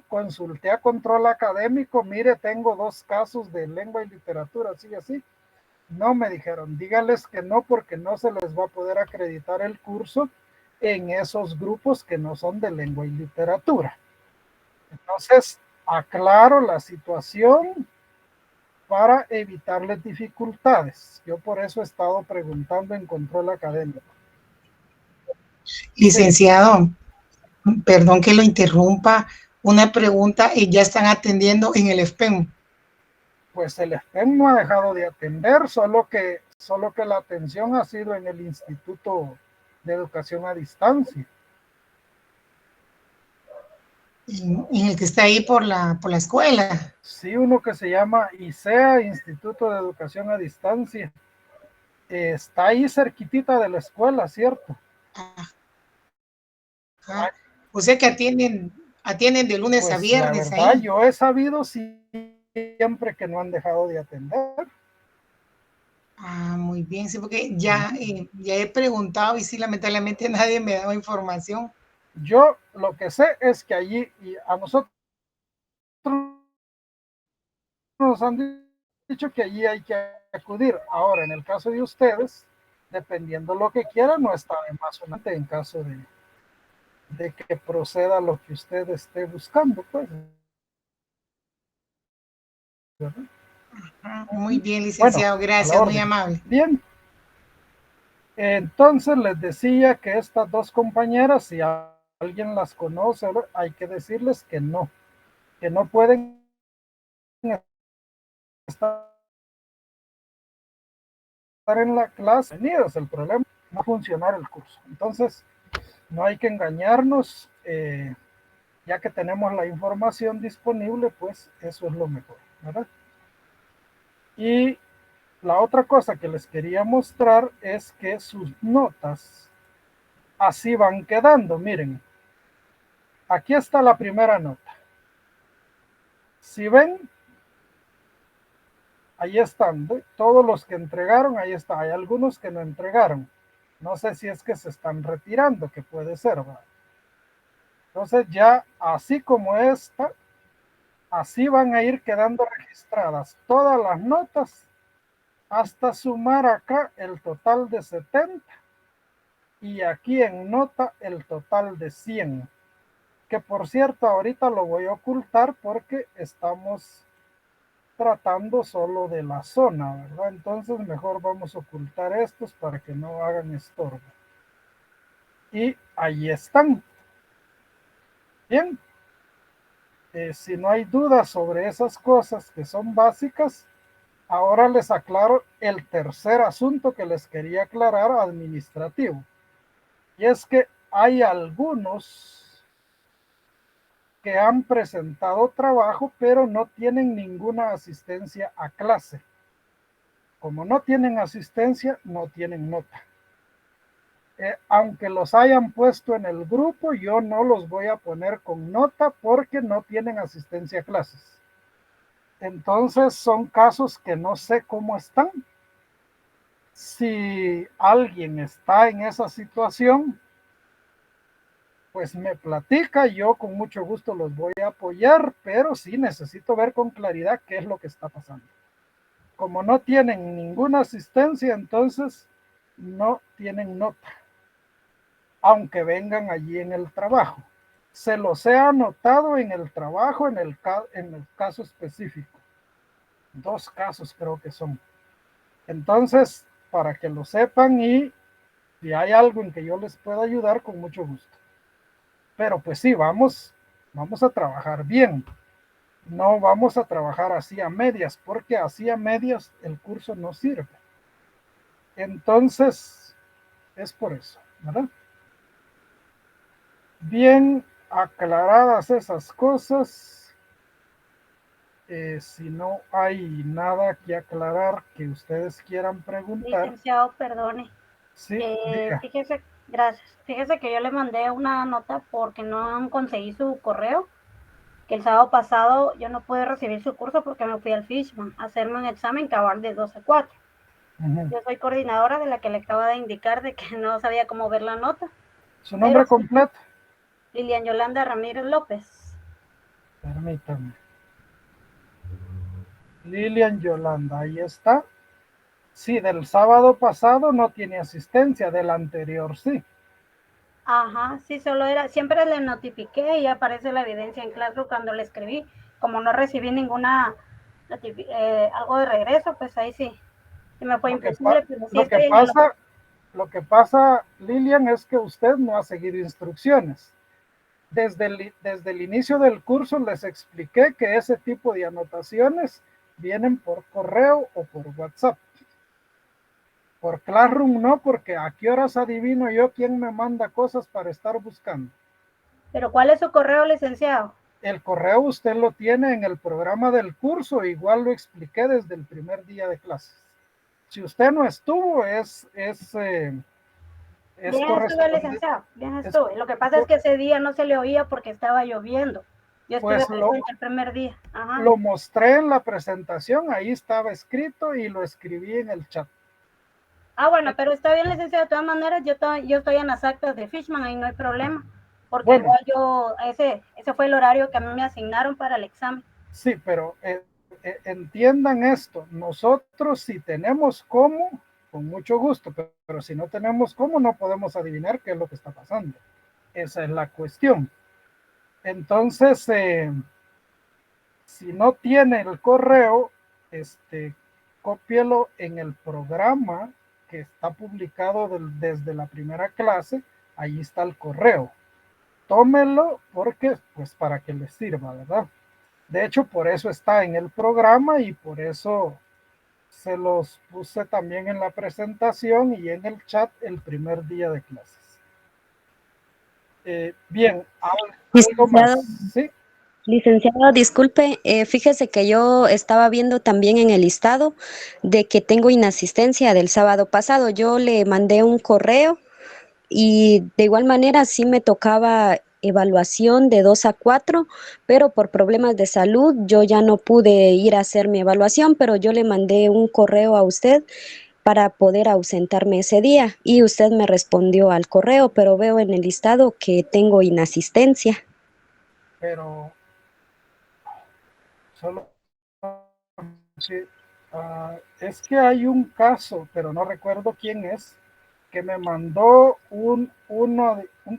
consulté a control académico, mire, tengo 2 casos de lengua y literatura, así y así. No me dijeron, dígales que no, porque no se les va a poder acreditar el curso en esos grupos que no son de lengua y literatura. Entonces, aclaro la situación para evitarles dificultades. Yo por eso he estado preguntando en control académico. Sí. Licenciado, perdón que lo interrumpa, una pregunta, ya están atendiendo en el SPEM. Pues el SPEM no ha dejado de atender, solo que la atención ha sido en el Instituto de Educación a Distancia. En el que está ahí por la escuela. Sí, uno que se llama ISEA, Instituto de Educación a Distancia. Está ahí cerquitita de la escuela, ¿cierto? Ajá. O sea que atienden de lunes a Pues la viernes verdad, ahí. yo he sabido siempre que no han dejado de atender. Ah, muy bien, sí, porque ya he preguntado y sí, lamentablemente nadie me daba información. Yo lo que sé es que allí, y a nosotros nos han dicho que allí hay que acudir. Ahora, en el caso de ustedes, dependiendo lo que quieran, no está de más solamente en caso de que proceda lo que usted esté buscando, pues. ¿Verdad? Muy bien, Bueno, licenciado, a la gracias, muy orden. amable. Bien, entonces les decía que estas 2 compañeras, si alguien las conoce, hay que decirles que no pueden estar en la clase. El problema no funcionar el curso. Entonces, no hay que engañarnos, ya que tenemos la información disponible, pues eso es lo mejor, ¿verdad? Y la otra cosa que les quería mostrar es que sus notas así van quedando. Miren, aquí está la primera nota. Si ven, ahí están, todos los que entregaron, ahí está. Hay algunos que no entregaron. No sé si es que se están retirando, que puede ser, ¿verdad? Entonces ya, así como esta, así van a ir quedando registradas todas las notas hasta sumar acá el total de 70 y aquí en nota el total de 100. Que por cierto, ahorita lo voy a ocultar porque estamos tratando solo de la zona, ¿verdad? Entonces mejor vamos a ocultar estos para que no hagan estorbo. Y ahí están. Bien. Si no hay dudas sobre esas cosas que son básicas, ahora les aclaro el tercer asunto que les quería aclarar, administrativo. Y es que hay algunos que han presentado trabajo, pero no tienen ninguna asistencia a clase. Como no tienen asistencia, no tienen nota. Aunque los hayan puesto en el grupo, yo no los voy a poner con nota porque no tienen asistencia a clases. Entonces son casos que no sé cómo están. Si alguien está en esa situación, pues me platica, yo con mucho gusto los voy a apoyar, pero sí necesito ver con claridad qué es lo que está pasando. Como no tienen ninguna asistencia, entonces no tienen nota, aunque vengan allí en el trabajo. Se los he anotado en el trabajo, en el caso específico. 2 casos creo que son. Entonces, para que lo sepan y si hay algo en que yo les pueda ayudar, con mucho gusto. Pero pues sí, vamos a trabajar bien. No vamos a trabajar así a medias, porque así a medias el curso no sirve. Entonces, es por eso, ¿verdad? Bien aclaradas esas cosas, si no hay nada que aclarar que ustedes quieran preguntar. Licenciado, perdone. Sí, diga. Fíjese, gracias. Fíjese que yo le mandé una nota porque no conseguí su correo, que el sábado pasado yo no pude recibir su curso porque me fui al Fishman a hacerme un examen cabal de 12 a 4. Yo soy coordinadora de la que le acaba de indicar de que no sabía cómo ver la nota. ¿Su nombre completo? Lilian Yolanda Ramírez López. Permítame. Lilian Yolanda, ahí está. Sí, del sábado pasado no tiene asistencia, del anterior sí. Ajá, sí, solo era, siempre le notifiqué y aparece la evidencia en Classroom cuando le escribí. Como no recibí ninguna, algo de regreso, pues ahí sí, se me fue Lo que, imposible, pero sí lo que estoy en el... pasa, lo que pasa, Lilian, es que usted no ha seguido instrucciones. Desde el inicio del curso les expliqué que ese tipo de anotaciones vienen por correo o por WhatsApp. Por Classroom no, porque a qué horas adivino yo quién me manda cosas para estar buscando. Pero ¿cuál es su correo, licenciado? El correo usted lo tiene en el programa del curso, igual lo expliqué desde el primer día de clases. Si usted no estuvo, es Bien estuve, correspondiente. licenciado, bien estuve. Lo que pasa es que ese día no se le oía porque estaba lloviendo. Yo estuve Pues presente el primer día. Ajá. lo mostré en la presentación, ahí estaba escrito y lo escribí en el chat. Ah, bueno, pero está bien, licenciado. De todas maneras, yo estoy en las actas de Fishman, ahí no hay problema. Porque Bueno, igual ese fue el horario que a mí me asignaron para el examen. sí, pero entiendan esto, nosotros si tenemos cómo, con mucho gusto, pero si no tenemos cómo, no podemos adivinar qué es lo que está pasando. Esa es la cuestión. Entonces, si no tiene el correo, cópielo en el programa que está publicado desde la primera clase, ahí está el correo. Tómelo porque, pues, para que les sirva, ¿verdad? De hecho, por eso está en el programa y por eso se los puse también en la presentación y en el chat el primer día de clases. Bien, algo Licenciado, más, ¿sí? licenciado, disculpe, fíjese que yo estaba viendo también en el listado de que tengo inasistencia del sábado pasado. Yo le mandé un correo y de igual manera sí me tocaba evaluación de 2 a 4, pero por problemas de salud yo ya no pude ir a hacer mi evaluación, pero yo le mandé un correo a usted para poder ausentarme ese día y usted me respondió al correo, pero veo en el listado que tengo inasistencia. Pero solo que es que hay un caso, pero no recuerdo quién es, que me mandó un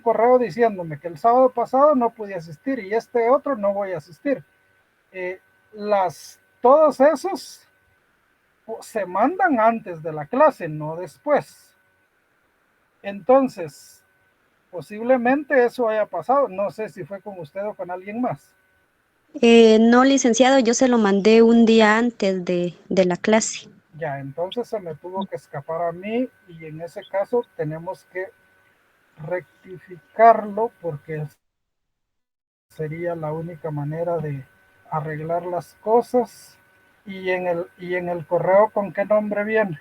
correo diciéndome que el sábado pasado no pude asistir y este otro no voy a asistir. Eh, todos esos se mandan antes de la clase, no después. Entonces, posiblemente eso haya pasado. No sé si fue con usted o con alguien más. No, licenciado, yo se lo mandé un día antes de la clase. Ya, entonces se me tuvo que escapar a mí y en ese caso tenemos que rectificarlo porque sería la única manera de arreglar las cosas. Y en el correo, ¿con qué nombre viene?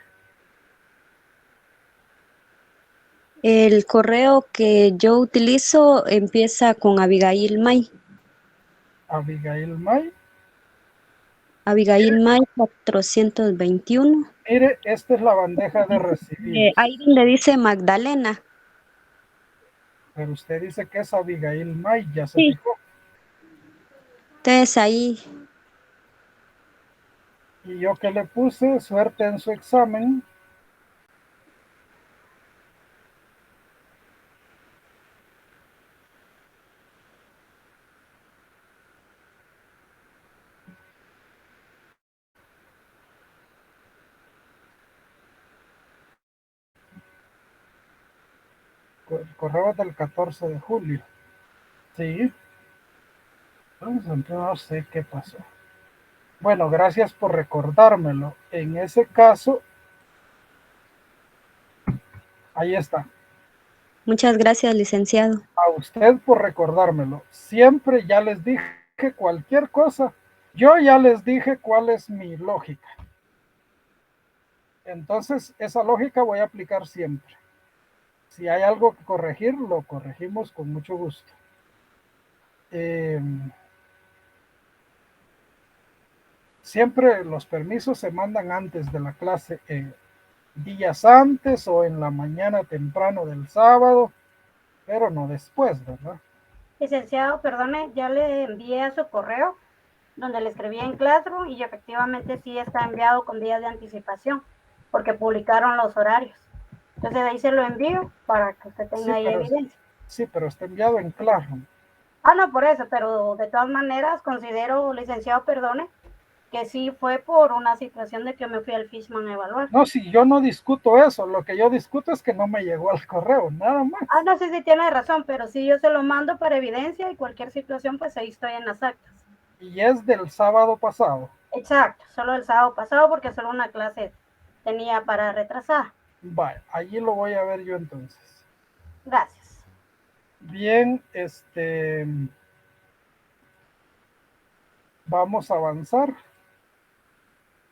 El correo que yo utilizo empieza con Abigail May. Abigail May. Abigail May 421. Mire, esta es la bandeja de recibidos. Ahí donde dice Magdalena. Pero usted dice que es Abigail May, ya se Sí. fijó. Entonces ahí, Y yo que le puse, suerte en su examen. El correo es del 14 de julio. Sí. Entonces no sé qué pasó. Bueno, gracias por recordármelo. En ese caso, ahí está. muchas gracias, licenciado. A usted por recordármelo. Siempre ya les dije cualquier cosa. Yo ya les dije cuál es mi lógica. Entonces, esa lógica voy a aplicar siempre. Si hay algo que corregir, lo corregimos con mucho gusto. Siempre los permisos se mandan antes de la clase, días antes o en la mañana temprano del sábado, pero no después, ¿verdad? Licenciado, perdone, ya le envié a su correo donde le escribí en Classroom y efectivamente sí está enviado con días de anticipación porque publicaron los horarios. Entonces de ahí se lo envío para que usted Sí, tenga ahí evidencia. sí, pero está enviado en Classroom. Ah, no, por eso, pero de todas maneras considero, licenciado, perdone, que sí fue por una situación de que me fui al Fishman a evaluar. No, si yo no discuto eso, lo que yo discuto es que no me llegó al correo, nada más. Ah, no sé si tiene razón, pero sí yo se lo mando para evidencia y cualquier situación, pues ahí estoy en las actas. Y es del sábado pasado. Exacto, solo el sábado pasado porque solo una clase tenía para retrasar. Vale, allí lo voy a ver yo entonces. Gracias. Bien, vamos a avanzar.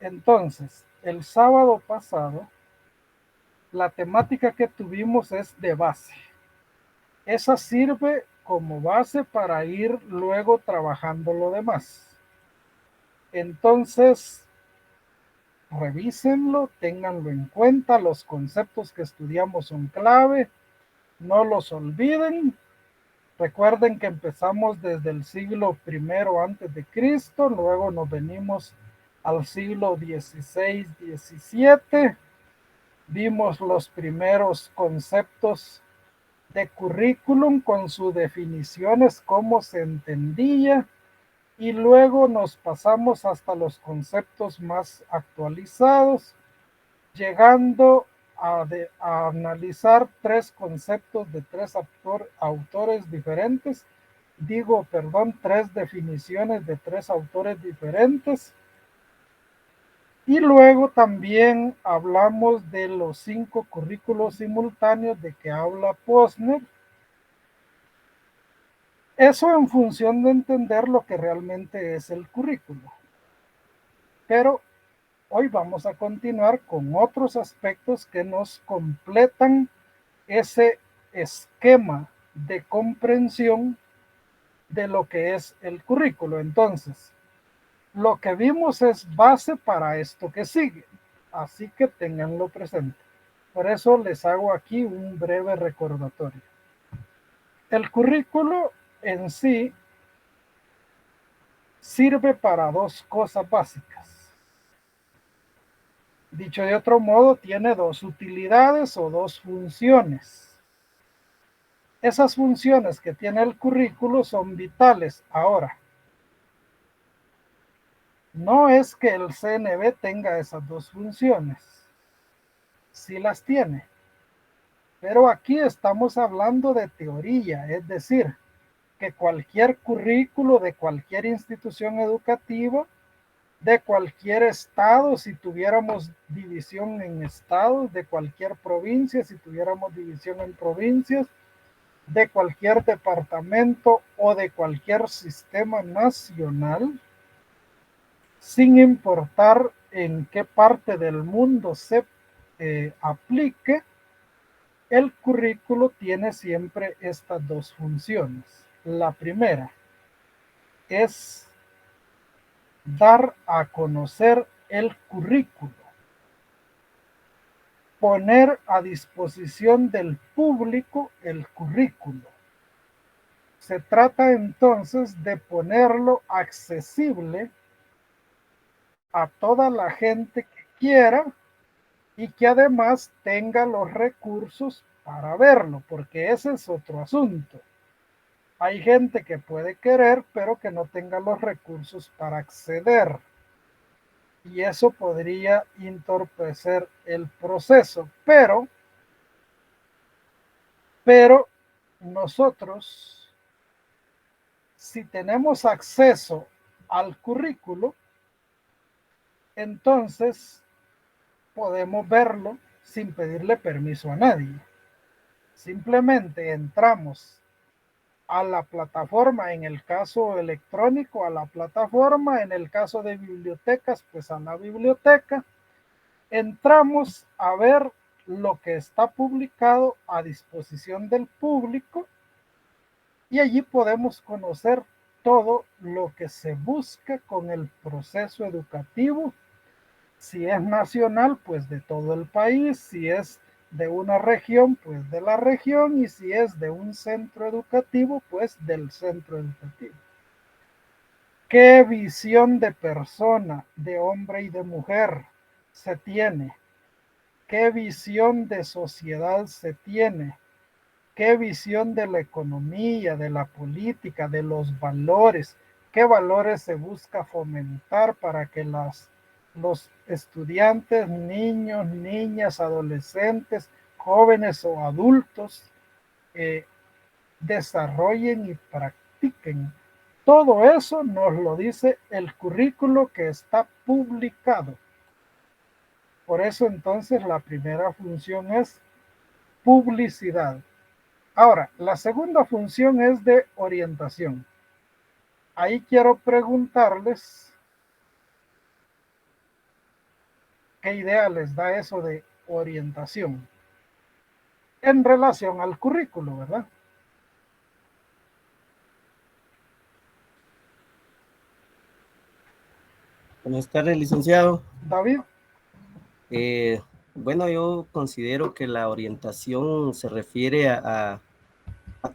Entonces, el sábado pasado, la temática que tuvimos es de base. Esa sirve como base para ir luego trabajando lo demás. Entonces, revísenlo, ténganlo en cuenta, los conceptos que estudiamos son clave, no los olviden. Recuerden que empezamos desde el siglo I antes de Cristo, luego nos venimos al siglo XVI, XVII, vimos los primeros conceptos de currículum con sus definiciones, cómo se entendía, y luego nos pasamos hasta los conceptos más actualizados, llegando a analizar tres conceptos de tres autores diferentes, tres definiciones de tres autores diferentes. Y luego también hablamos de los 5 currículos simultáneos de que habla Posner. Eso en función de entender lo que realmente es el currículo. Pero hoy vamos a continuar con otros aspectos que nos completan ese esquema de comprensión de lo que es el currículo. Entonces, lo que vimos es base para esto que sigue, así que tenganlo presente. Por eso les hago aquí un breve recordatorio. El currículo en sí sirve para dos cosas básicas. Dicho de otro modo, tiene dos utilidades o dos funciones. Esas funciones que tiene el currículo son vitales. Ahora, no es que el CNB tenga esas dos funciones. Sí las tiene. Pero aquí estamos hablando de teoría, es decir, que cualquier currículo de cualquier institución educativa, de cualquier estado, si tuviéramos división en estados, de cualquier provincia, si tuviéramos división en provincias, de cualquier departamento o de cualquier sistema nacional, sin importar en qué parte del mundo se aplique, el currículo tiene siempre estas dos funciones. La primera es dar a conocer el currículo, poner a disposición del público el currículo. Se trata entonces de ponerlo accesible a toda la gente que quiera y que además tenga los recursos para verlo, porque ese es otro asunto. Hay gente que puede querer, pero que no tenga los recursos para acceder. Y eso podría entorpecer el proceso. Pero nosotros, si tenemos acceso al currículo, entonces podemos verlo sin pedirle permiso a nadie. Simplemente entramos a la plataforma, en el caso electrónico, a la plataforma, en el caso de bibliotecas, pues a la biblioteca. Entramos a ver lo que está publicado a disposición del público y allí podemos conocer todo lo que se busca con el proceso educativo. Si es nacional, pues de todo el país. Si es de una región, pues de la región, y si es de un centro educativo, pues del centro educativo. ¿Qué visión de persona, de hombre y de mujer se tiene? ¿Qué visión de sociedad se tiene? ¿Qué visión de la economía, de la política, de los valores? ¿Qué valores se busca fomentar para que los estudiantes, niños, niñas, adolescentes, jóvenes o adultos desarrollen y practiquen? Todo eso nos lo dice el currículo que está publicado. Por eso entonces la primera función es publicidad. Ahora, la segunda función es de orientación. Ahí quiero preguntarles qué idea les da eso de orientación en relación al currículo, ¿verdad? Buenas tardes, licenciado. David. Bueno, yo considero que la orientación se refiere a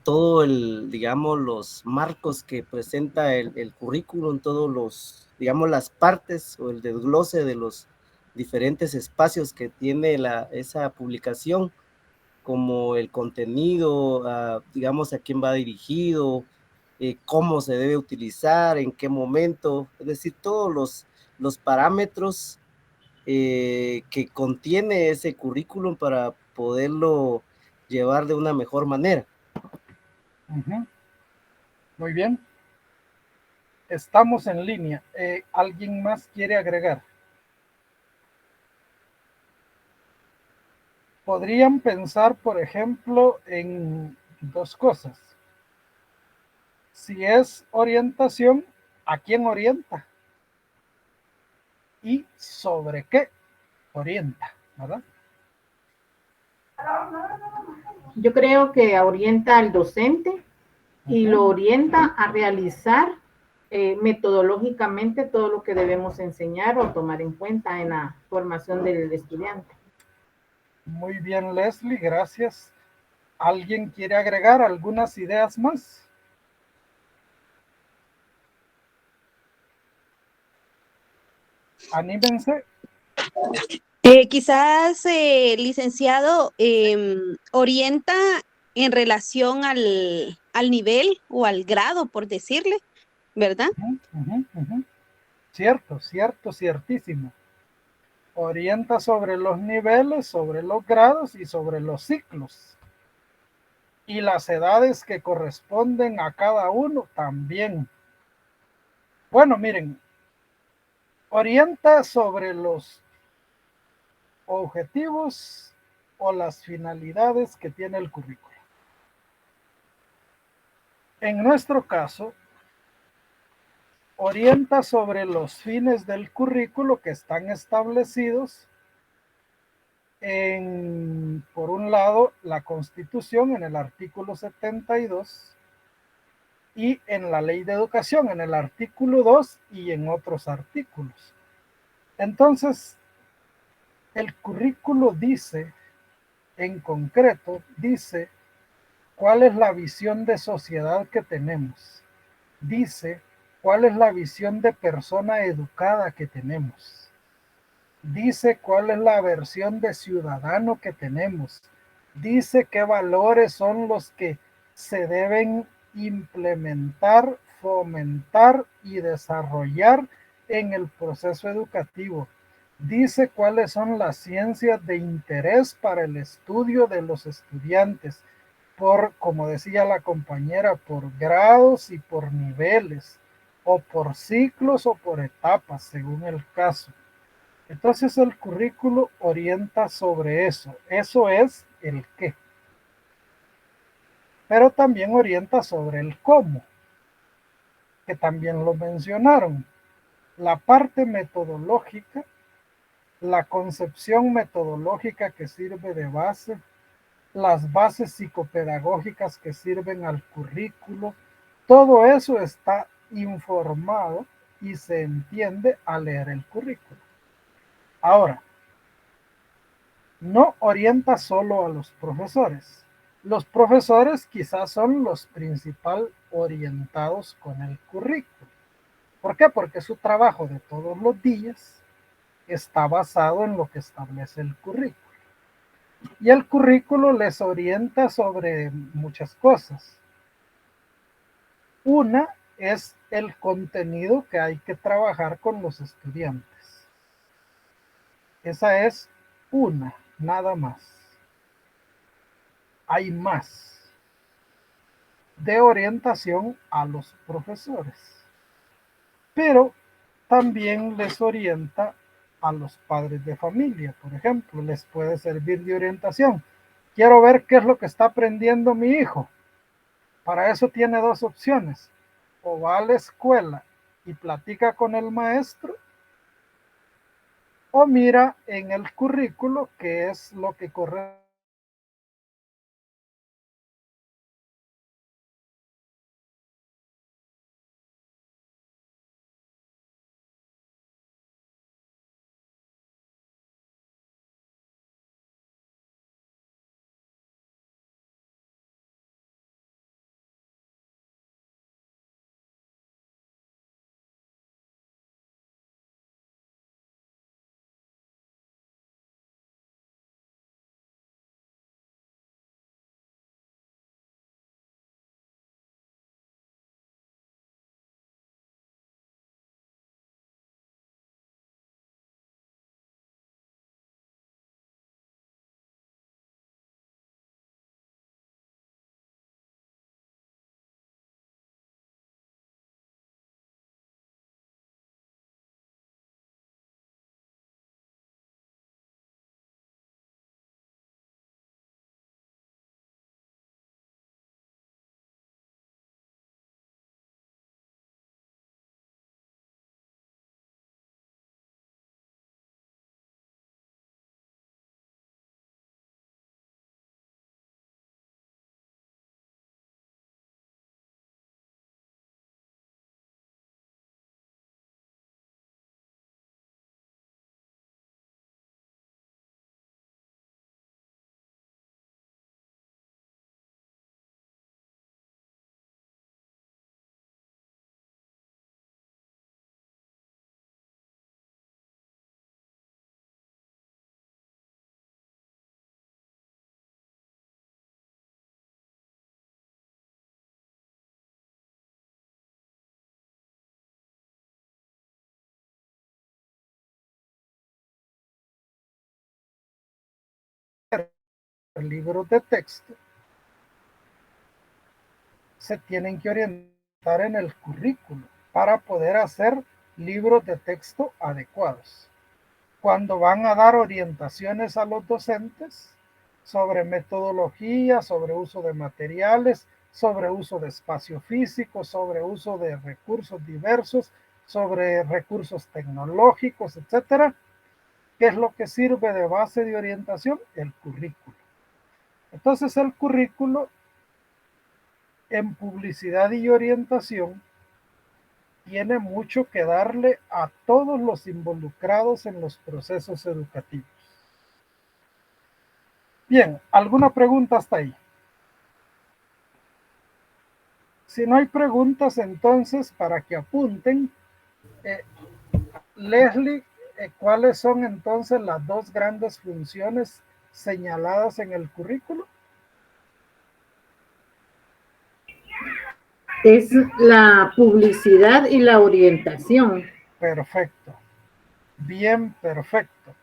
todo digamos, los marcos que presenta el currículum, todos los, digamos, las partes o el desglose de los diferentes espacios que tiene esa publicación, como el contenido, digamos, a quién va dirigido, cómo se debe utilizar, en qué momento, es decir, todos los parámetros que contiene ese currículum para poderlo llevar de una mejor manera. Muy bien. Estamos en línea. ¿Alguien más quiere agregar? Podrían pensar, por ejemplo, en dos cosas. Si es orientación, ¿a quién orienta? ¿Y sobre qué orienta? ¿Verdad? Yo creo que orienta al docente y lo orienta a realizar metodológicamente todo lo que debemos enseñar o tomar en cuenta en la formación del estudiante. Muy bien, Leslie, gracias. ¿Alguien quiere agregar algunas ideas más? Anímense. Quizás, licenciado, orienta en relación al nivel o al grado, por decirle, ¿verdad? Cierto, ciertísimo. Orienta sobre los niveles, sobre los grados y sobre los ciclos. Y las edades que corresponden a cada uno también. Bueno, miren, orienta sobre los objetivos o las finalidades que tiene el currículo. En nuestro caso, orienta sobre los fines del currículo que están establecidos por un lado, la Constitución en el artículo 72 y en la Ley de Educación en el artículo 2 y en otros artículos. Entonces, el currículo dice, en concreto, dice cuál es la visión de sociedad que tenemos. Dice cuál es la visión de persona educada que tenemos. Dice cuál es la versión de ciudadano que tenemos. Dice qué valores son los que se deben implementar, fomentar y desarrollar en el proceso educativo. Dice cuáles son las ciencias de interés para el estudio de los estudiantes, como decía la compañera, por grados y por niveles, o por ciclos o por etapas, según el caso. Entonces el currículo orienta sobre eso. Eso es el qué. Pero también orienta sobre el cómo, que también lo mencionaron. La parte metodológica, la concepción metodológica que sirve de base, las bases psicopedagógicas que sirven al currículo, todo eso está informado y se entiende al leer el currículo. Ahora, no orienta solo a los profesores. Los profesores quizás son los principal orientados con el currículo. ¿Por qué? Porque su trabajo de todos los días está basado en lo que establece el currículo. Y el currículo les orienta sobre muchas cosas. Una es el contenido que hay que trabajar con los estudiantes. Esa es una, nada más. Hay más de orientación a los profesores, pero también les orienta a los padres de familia. Por ejemplo, les puede servir de orientación. Quiero ver qué es lo que está aprendiendo mi hijo. Para eso tiene dos opciones: o va a la escuela y platica con el maestro, o mira en el currículo qué es lo que corresponde. Libros de texto se tienen que orientar en el currículo para poder hacer libros de texto adecuados. Cuando van a dar orientaciones a los docentes sobre metodología, sobre uso de materiales, sobre uso de espacio físico, sobre uso de recursos diversos, sobre recursos tecnológicos, etcétera, ¿qué es lo que sirve de base de orientación? El currículo. Entonces el currículo en publicidad y orientación tiene mucho que darle a todos los involucrados en los procesos educativos. Bien, ¿alguna pregunta hasta ahí? Si no hay preguntas, entonces, para que apunten, Leslie, ¿cuáles son entonces las dos grandes funciones señaladas en el currículo? Es la publicidad y la orientación. Perfecto. Bien, perfecto.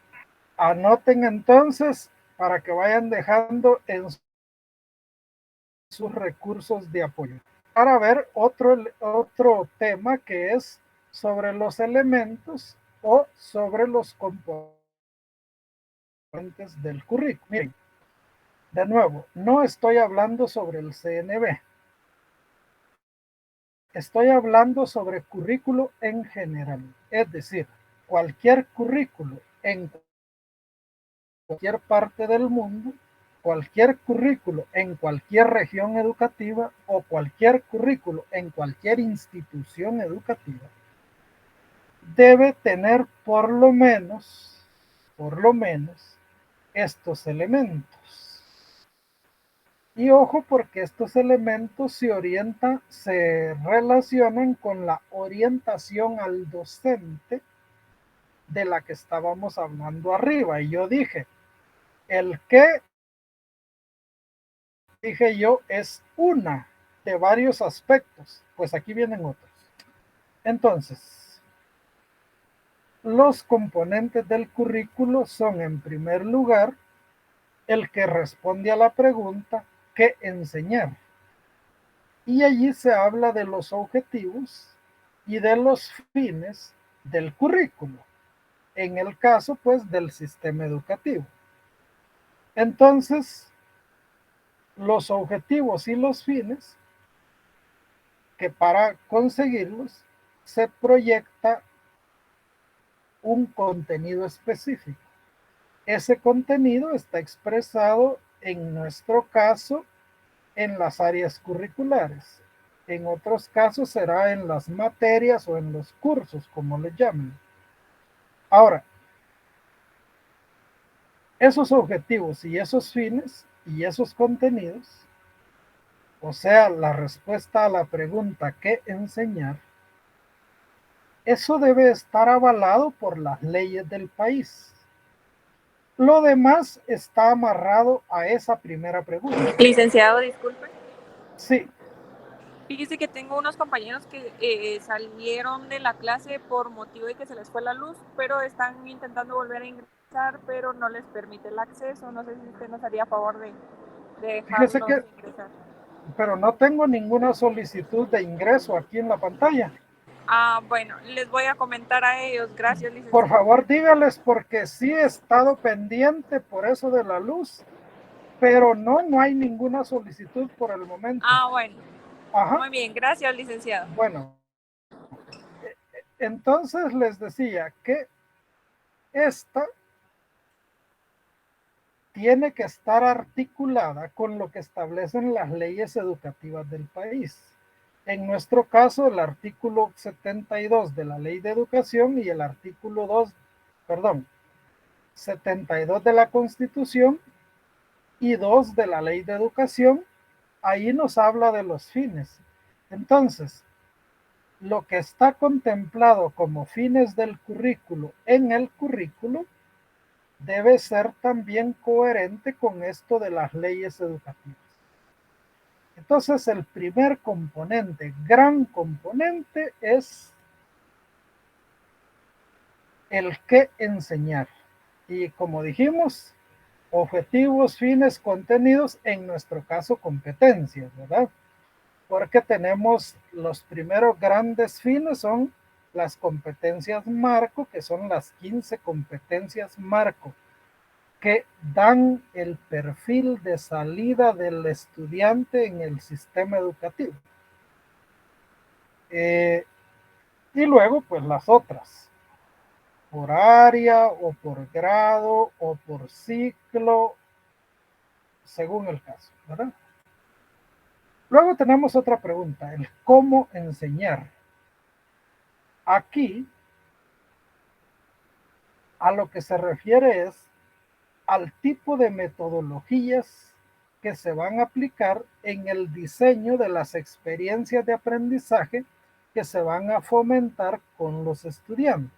Anoten entonces para que vayan dejando en sus recursos de apoyo. Para ver otro tema que es sobre los elementos o sobre los componentes del currículo. Miren, de nuevo, no estoy hablando sobre el CNB. Estoy hablando sobre currículo en general. Es decir, cualquier currículo en cualquier parte del mundo, cualquier currículo en cualquier región educativa o cualquier currículo en cualquier institución educativa debe tener por lo menos estos elementos. Y ojo, porque estos elementos se relacionan con la orientación al docente de la que estábamos hablando arriba. Y yo dije, el qué, dije yo, es una de varios aspectos. Pues aquí vienen otros. Entonces, los componentes del currículo son, en primer lugar, el que responde a la pregunta ¿qué enseñar? Y allí se habla de los objetivos y de los fines del currículo, en el caso pues del sistema educativo. Entonces, los objetivos y los fines, que para conseguirlos se proyecta un contenido específico. Ese contenido está expresado, en nuestro caso, en las áreas curriculares. En otros casos será en las materias o en los cursos, como le llamen. Ahora, esos objetivos y esos fines y esos contenidos, o sea, la respuesta a la pregunta ¿qué enseñar? Eso debe estar avalado por las leyes del país. Lo demás está amarrado a esa primera pregunta. Licenciado, disculpe. Sí. Fíjese que tengo unos compañeros que salieron de la clase por motivo de que se les fue la luz, pero están intentando volver a ingresar, pero no les permite el acceso. No sé si usted nos haría favor de dejarlos ingresar. Pero no tengo ninguna solicitud de ingreso aquí en la pantalla. Bueno, les voy a comentar a ellos. Gracias, licenciado. Por favor, dígales, porque sí he estado pendiente por eso de la luz, pero no hay ninguna solicitud por el momento. Bueno. Ajá. Muy bien, gracias, licenciado. Bueno, entonces les decía que esta tiene que estar articulada con lo que establecen las leyes educativas del país. En nuestro caso, el artículo 72 de la Ley de Educación y el artículo 72 de la Constitución y 2 de la Ley de Educación, ahí nos habla de los fines. Entonces, lo que está contemplado como fines del currículo en el currículo debe ser también coherente con esto de las leyes educativas. Entonces, el primer componente, gran componente, es el qué enseñar. Y como dijimos, objetivos, fines, contenidos, en nuestro caso competencias, ¿verdad? Porque tenemos los primeros grandes fines son las competencias marco, que son las 15 competencias marco, que dan el perfil de salida del estudiante en el sistema educativo. Y luego, pues las otras, por área o por grado o por ciclo, según el caso, ¿verdad? Luego tenemos otra pregunta, el cómo enseñar. Aquí, a lo que se refiere es al tipo de metodologías que se van a aplicar en el diseño de las experiencias de aprendizaje que se van a fomentar con los estudiantes.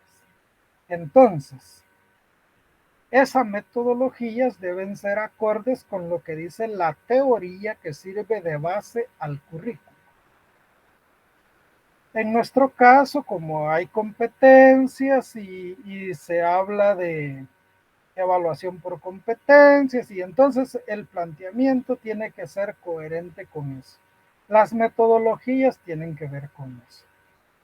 Entonces, esas metodologías deben ser acordes con lo que dice la teoría que sirve de base al currículo. En nuestro caso, como hay competencias y se habla de evaluación por competencias, y entonces el planteamiento tiene que ser coherente con eso. Las metodologías tienen que ver con eso.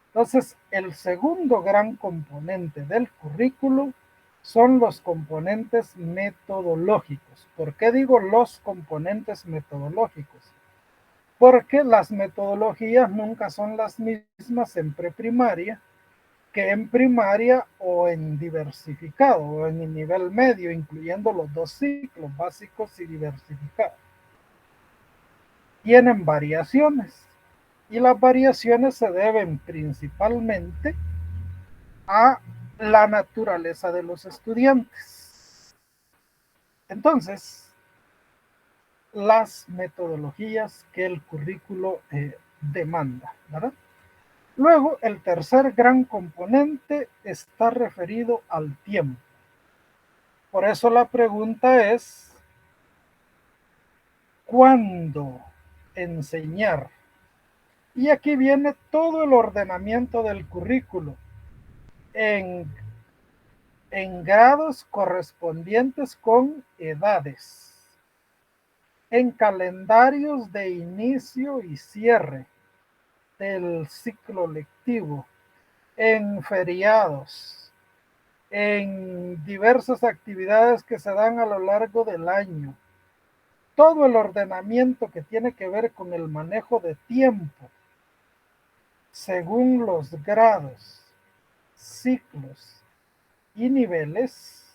Entonces, el segundo gran componente del currículo son los componentes metodológicos. ¿Por qué digo los componentes metodológicos? Porque las metodologías nunca son las mismas en preprimaria que en primaria o en diversificado o en el nivel medio, incluyendo los dos ciclos básicos y diversificados. Tienen variaciones y las variaciones se deben principalmente a la naturaleza de los estudiantes. Entonces, las metodologías que el currículo demanda, ¿verdad? Luego, el tercer gran componente está referido al tiempo. Por eso la pregunta es, ¿cuándo enseñar? Y aquí viene todo el ordenamiento del currículo en grados correspondientes con edades, en calendarios de inicio y cierre del ciclo lectivo, en feriados, en diversas actividades que se dan a lo largo del año. Todo el ordenamiento que tiene que ver con el manejo de tiempo, según los grados, ciclos y niveles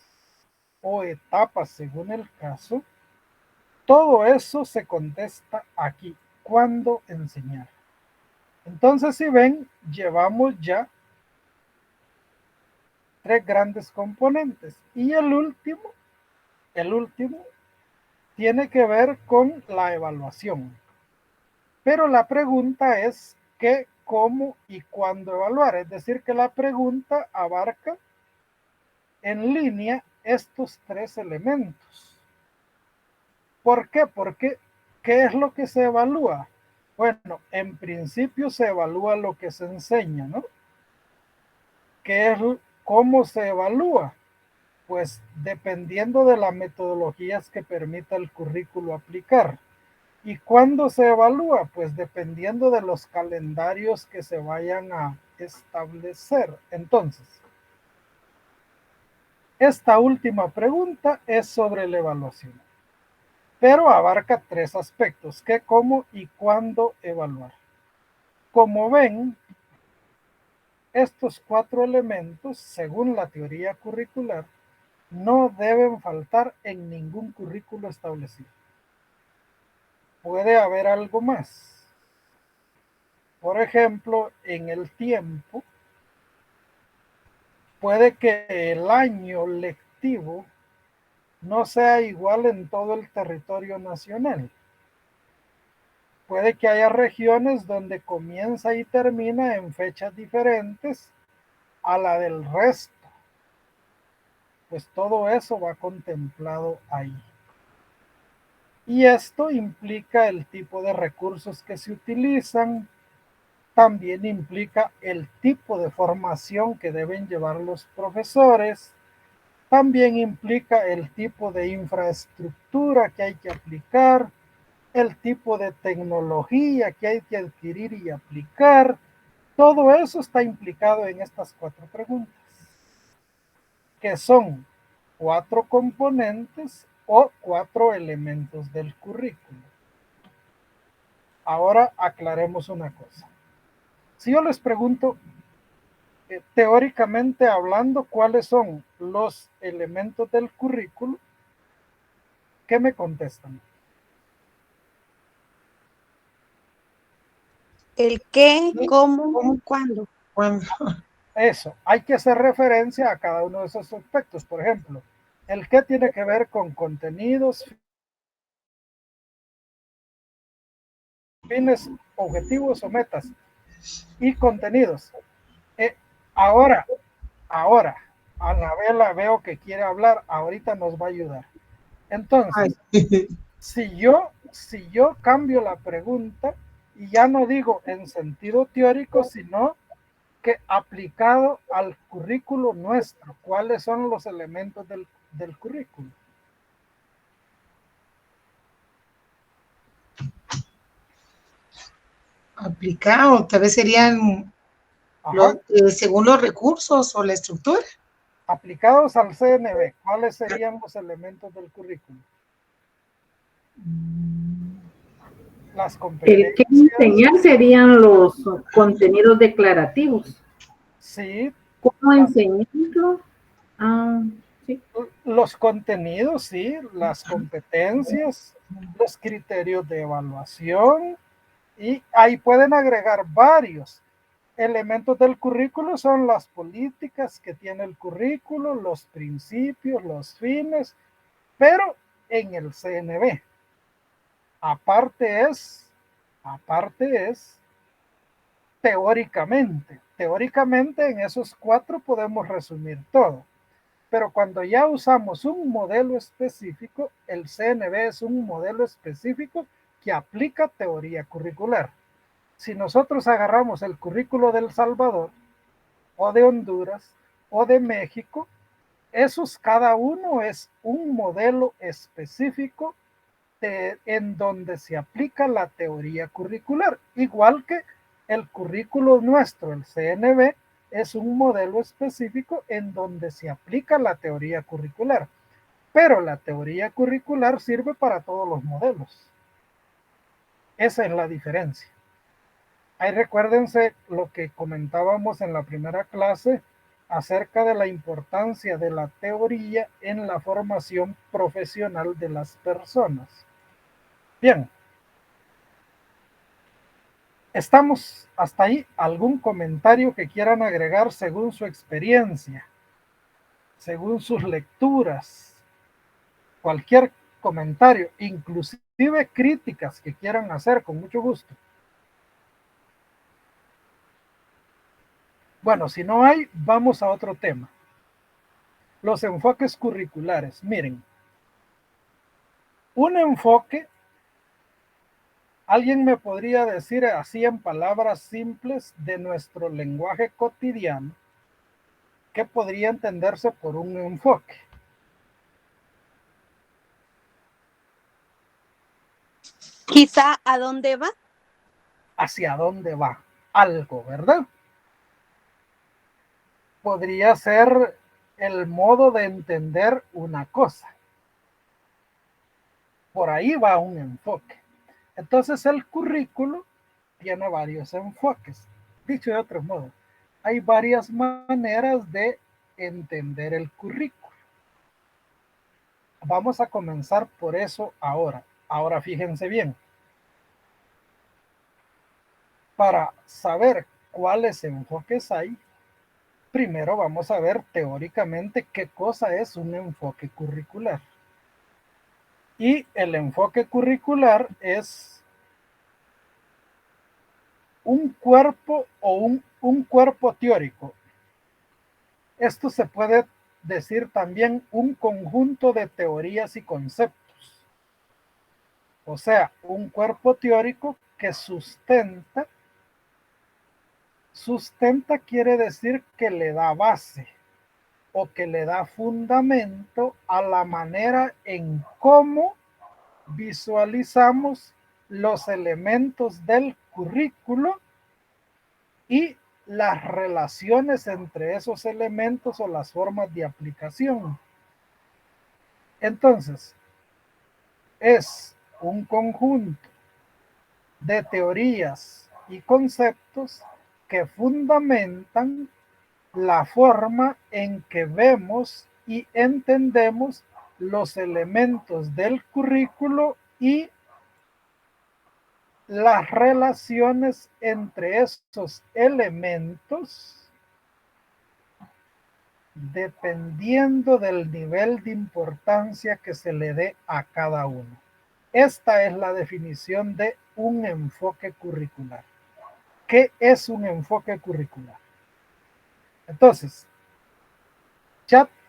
o etapas según el caso, todo eso se contesta aquí, ¿cuándo enseñar? Entonces, si ven, llevamos ya 3 grandes componentes. Y el último tiene que ver con la evaluación. Pero la pregunta es qué, cómo y cuándo evaluar. Es decir, que la pregunta abarca en línea estos 3 elementos. ¿Por qué? Porque ¿qué es lo que se evalúa? Bueno, en principio se evalúa lo que se enseña, ¿no? ¿Qué es, cómo se evalúa? Pues dependiendo de las metodologías que permita el currículo aplicar. ¿Y cuándo se evalúa? Pues dependiendo de los calendarios que se vayan a establecer. Entonces, esta última pregunta es sobre la evaluación, pero abarca 3 aspectos: qué, cómo y cuándo evaluar. Como ven, estos 4 elementos, según la teoría curricular, no deben faltar en ningún currículo establecido. Puede haber algo más. Por ejemplo, en el tiempo, puede que el año lectivo no sea igual en todo el territorio nacional. Puede que haya regiones donde comienza y termina en fechas diferentes a la del resto. Pues todo eso va contemplado ahí. Y esto implica el tipo de recursos que se utilizan, también implica el tipo de formación que deben llevar los profesores, también implica el tipo de infraestructura que hay que aplicar, el tipo de tecnología que hay que adquirir y aplicar. Todo eso está implicado en estas 4 preguntas, que son 4 componentes o 4 elementos del currículo. Ahora aclaremos una cosa. Si yo les pregunto, teóricamente hablando, cuáles son los elementos del currículo, ¿qué me contestan? El qué, cómo, cuándo. Eso, hay que hacer referencia a cada uno de esos aspectos. Por ejemplo, el qué tiene que ver con contenidos, fines, objetivos o metas y contenidos. Ahora, Anabela veo que quiere hablar, ahorita nos va a ayudar. Entonces, si yo cambio la pregunta y ya no digo en sentido teórico, sino que aplicado al currículo nuestro, ¿cuáles son los elementos del currículo? Aplicado, tal vez serían según los recursos o la estructura. Aplicados al CNB, ¿cuáles serían los elementos del currículo? Las competencias. El que enseñar serían los contenidos declarativos. Sí. ¿Cómo enseñarlo? Sí. Los contenidos, sí, las competencias, los criterios de evaluación, y ahí pueden agregar varios elementos del currículo. Son las políticas que tiene el currículo, los principios, los fines, pero en el CNB. Aparte es teóricamente. Teóricamente en esos 4 podemos resumir todo. Pero cuando ya usamos un modelo específico, el CNB es un modelo específico que aplica teoría curricular. Si nosotros agarramos el currículo de El Salvador, o de Honduras, o de México, esos cada uno es un modelo específico en donde se aplica la teoría curricular, igual que el currículo nuestro, el CNB, es un modelo específico en donde se aplica la teoría curricular, pero la teoría curricular sirve para todos los modelos. Esa es la diferencia. Ahí recuérdense lo que comentábamos en la primera clase acerca de la importancia de la teoría en la formación profesional de las personas. Bien, ¿estamos hasta ahí? ¿Algún comentario que quieran agregar según su experiencia, según sus lecturas? Cualquier comentario, inclusive críticas que quieran hacer, con mucho gusto. Bueno, si no hay, vamos a otro tema. Los enfoques curriculares. Miren, un enfoque, alguien me podría decir así en palabras simples de nuestro lenguaje cotidiano, ¿qué podría entenderse por un enfoque? Quizá a dónde va. ¿Hacia dónde va? Algo, ¿verdad? Podría ser el modo de entender una cosa. Por ahí va un enfoque. Entonces el currículo tiene varios enfoques. Dicho de otro modo, hay varias maneras de entender el currículo. Vamos a comenzar por eso ahora. Ahora fíjense bien. Para saber cuáles enfoques hay, primero vamos a ver teóricamente qué cosa es un enfoque curricular. Y el enfoque curricular es un cuerpo o un cuerpo teórico. Esto se puede decir también un conjunto de teorías y conceptos. O sea, un cuerpo teórico que sustenta quiere decir que le da base o que le da fundamento a la manera en cómo visualizamos los elementos del currículo y las relaciones entre esos elementos o las formas de aplicación. Entonces, es un conjunto de teorías y conceptos que fundamentan la forma en que vemos y entendemos los elementos del currículo y las relaciones entre esos elementos dependiendo del nivel de importancia que se le dé a cada uno. Esta es la definición de un enfoque curricular. ¿Qué es un enfoque curricular? Entonces,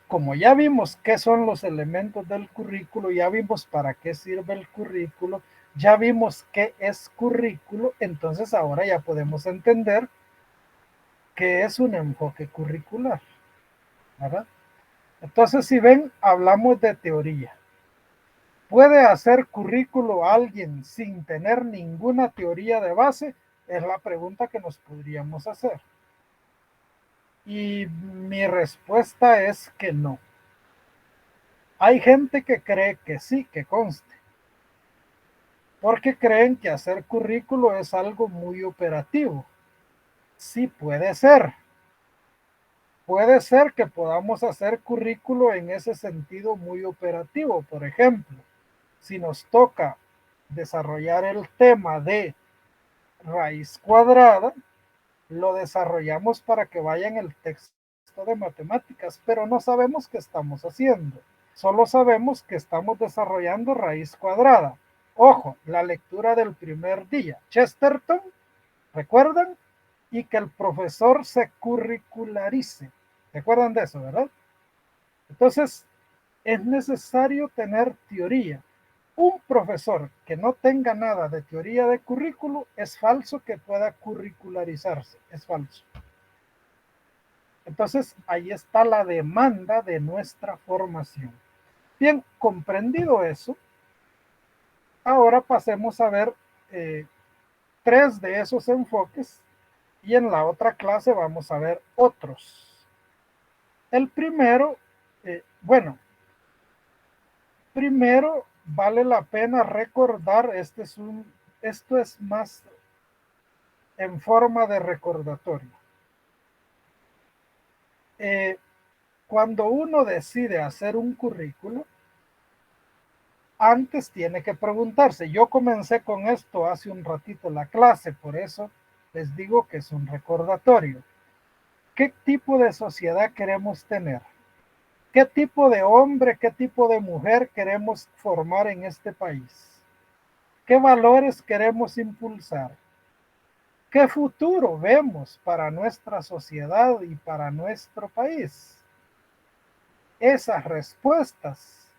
como ya vimos qué son los elementos del currículo, ya vimos para qué sirve el currículo, ya vimos qué es currículo, entonces ahora ya podemos entender qué es un enfoque curricular, ¿verdad? Entonces, si ven, hablamos de teoría. ¿Puede hacer currículo alguien sin tener ninguna teoría de base? Es la pregunta que nos podríamos hacer. Y mi respuesta es que no. Hay gente que cree que sí, que conste. Porque creen que hacer currículo es algo muy operativo. Sí, puede ser. Puede ser que podamos hacer currículo en ese sentido muy operativo. Por ejemplo, si nos toca desarrollar el tema de raíz cuadrada, lo desarrollamos para que vaya en el texto de matemáticas, pero no sabemos qué estamos haciendo. Solo sabemos que estamos desarrollando raíz cuadrada. Ojo, la lectura del primer día. Chesterton, ¿recuerdan? Y que el profesor se curricularice. ¿Se acuerdan de eso, verdad? Entonces, es necesario tener teoría. Un profesor que no tenga nada de teoría de currículo, es falso que pueda curricularizarse. Es falso. Entonces, ahí está la demanda de nuestra formación. Bien, comprendido eso, ahora pasemos a ver 3 de esos enfoques y en la otra clase vamos a ver otros. El primero, primero vale la pena recordar, esto es más en forma de recordatorio. Cuando uno decide hacer un currículo, antes tiene que preguntarse. Yo comencé con esto hace un ratito la clase, por eso les digo que es un recordatorio. ¿Qué tipo de sociedad queremos tener? ¿Qué tipo de hombre, qué tipo de mujer queremos formar en este país? ¿Qué valores queremos impulsar? ¿Qué futuro vemos para nuestra sociedad y para nuestro país? Esas respuestas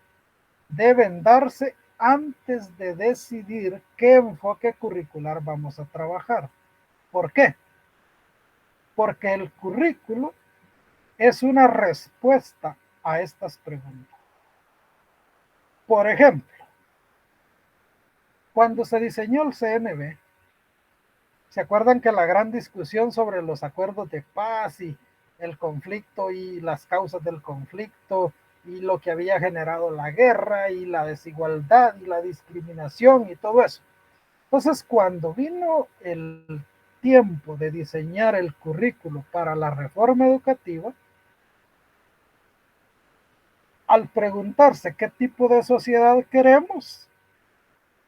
deben darse antes de decidir qué enfoque curricular vamos a trabajar. ¿Por qué? Porque el currículo es una respuesta a estas preguntas. Por ejemplo, cuando se diseñó el CNB, ¿se acuerdan que la gran discusión sobre los acuerdos de paz y el conflicto y las causas del conflicto y lo que había generado la guerra y la desigualdad y la discriminación y todo eso? Entonces, cuando vino el tiempo de diseñar el currículo para la reforma educativa, al preguntarse qué tipo de sociedad queremos,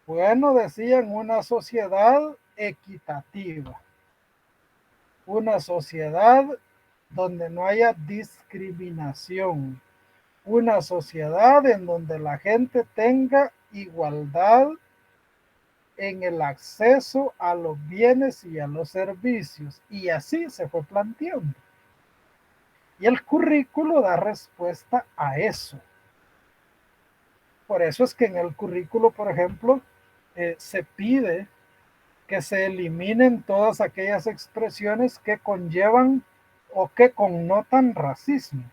bueno, decían una sociedad equitativa, una sociedad donde no haya discriminación, una sociedad en donde la gente tenga igualdad en el acceso a los bienes y a los servicios. Y así se fue planteando. Y el currículo da respuesta a eso. Por eso es que en el currículo, por ejemplo, se pide que se eliminen todas aquellas expresiones que conllevan o que connotan racismo.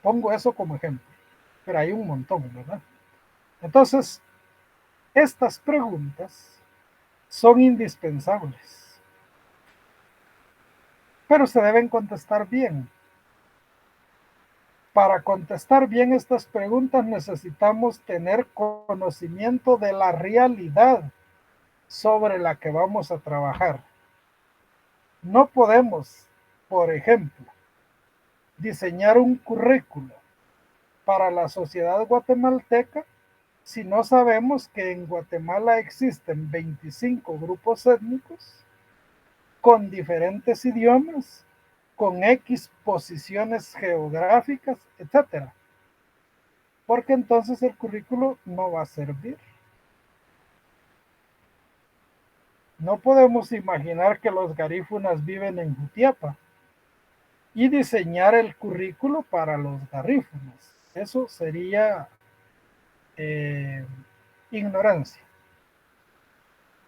Pongo eso como ejemplo, pero hay un montón, ¿verdad? Entonces, estas preguntas son indispensables, pero se deben contestar bien. Para contestar bien estas preguntas necesitamos tener conocimiento de la realidad sobre la que vamos a trabajar. No podemos, por ejemplo, diseñar un currículo para la sociedad guatemalteca si no sabemos que en Guatemala existen 25 grupos étnicos con diferentes idiomas, con X posiciones geográficas, etcétera. Porque entonces el currículo no va a servir. No podemos imaginar que los garífunas viven en Jutiapa y diseñar el currículo para los garífunas. Eso sería ignorancia,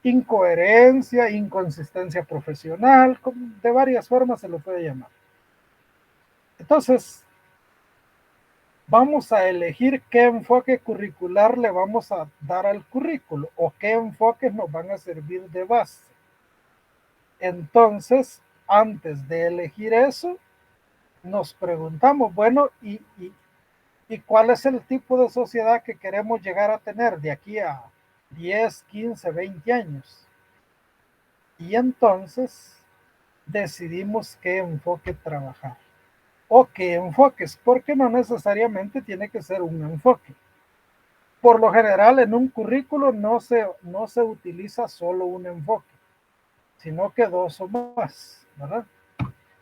incoherencia, inconsistencia profesional, de varias formas se lo puede llamar. Entonces, vamos a elegir qué enfoque curricular le vamos a dar al currículo o qué enfoques nos van a servir de base. Entonces, antes de elegir eso, nos preguntamos, bueno, ¿y cuál es el tipo de sociedad que queremos llegar a tener de aquí a 10, 15, 20 años? Y entonces decidimos qué enfoque trabajar. O qué enfoques, porque no necesariamente tiene que ser un enfoque. Por lo general, en un currículo no se utiliza solo un enfoque, sino que 2 o más, ¿verdad?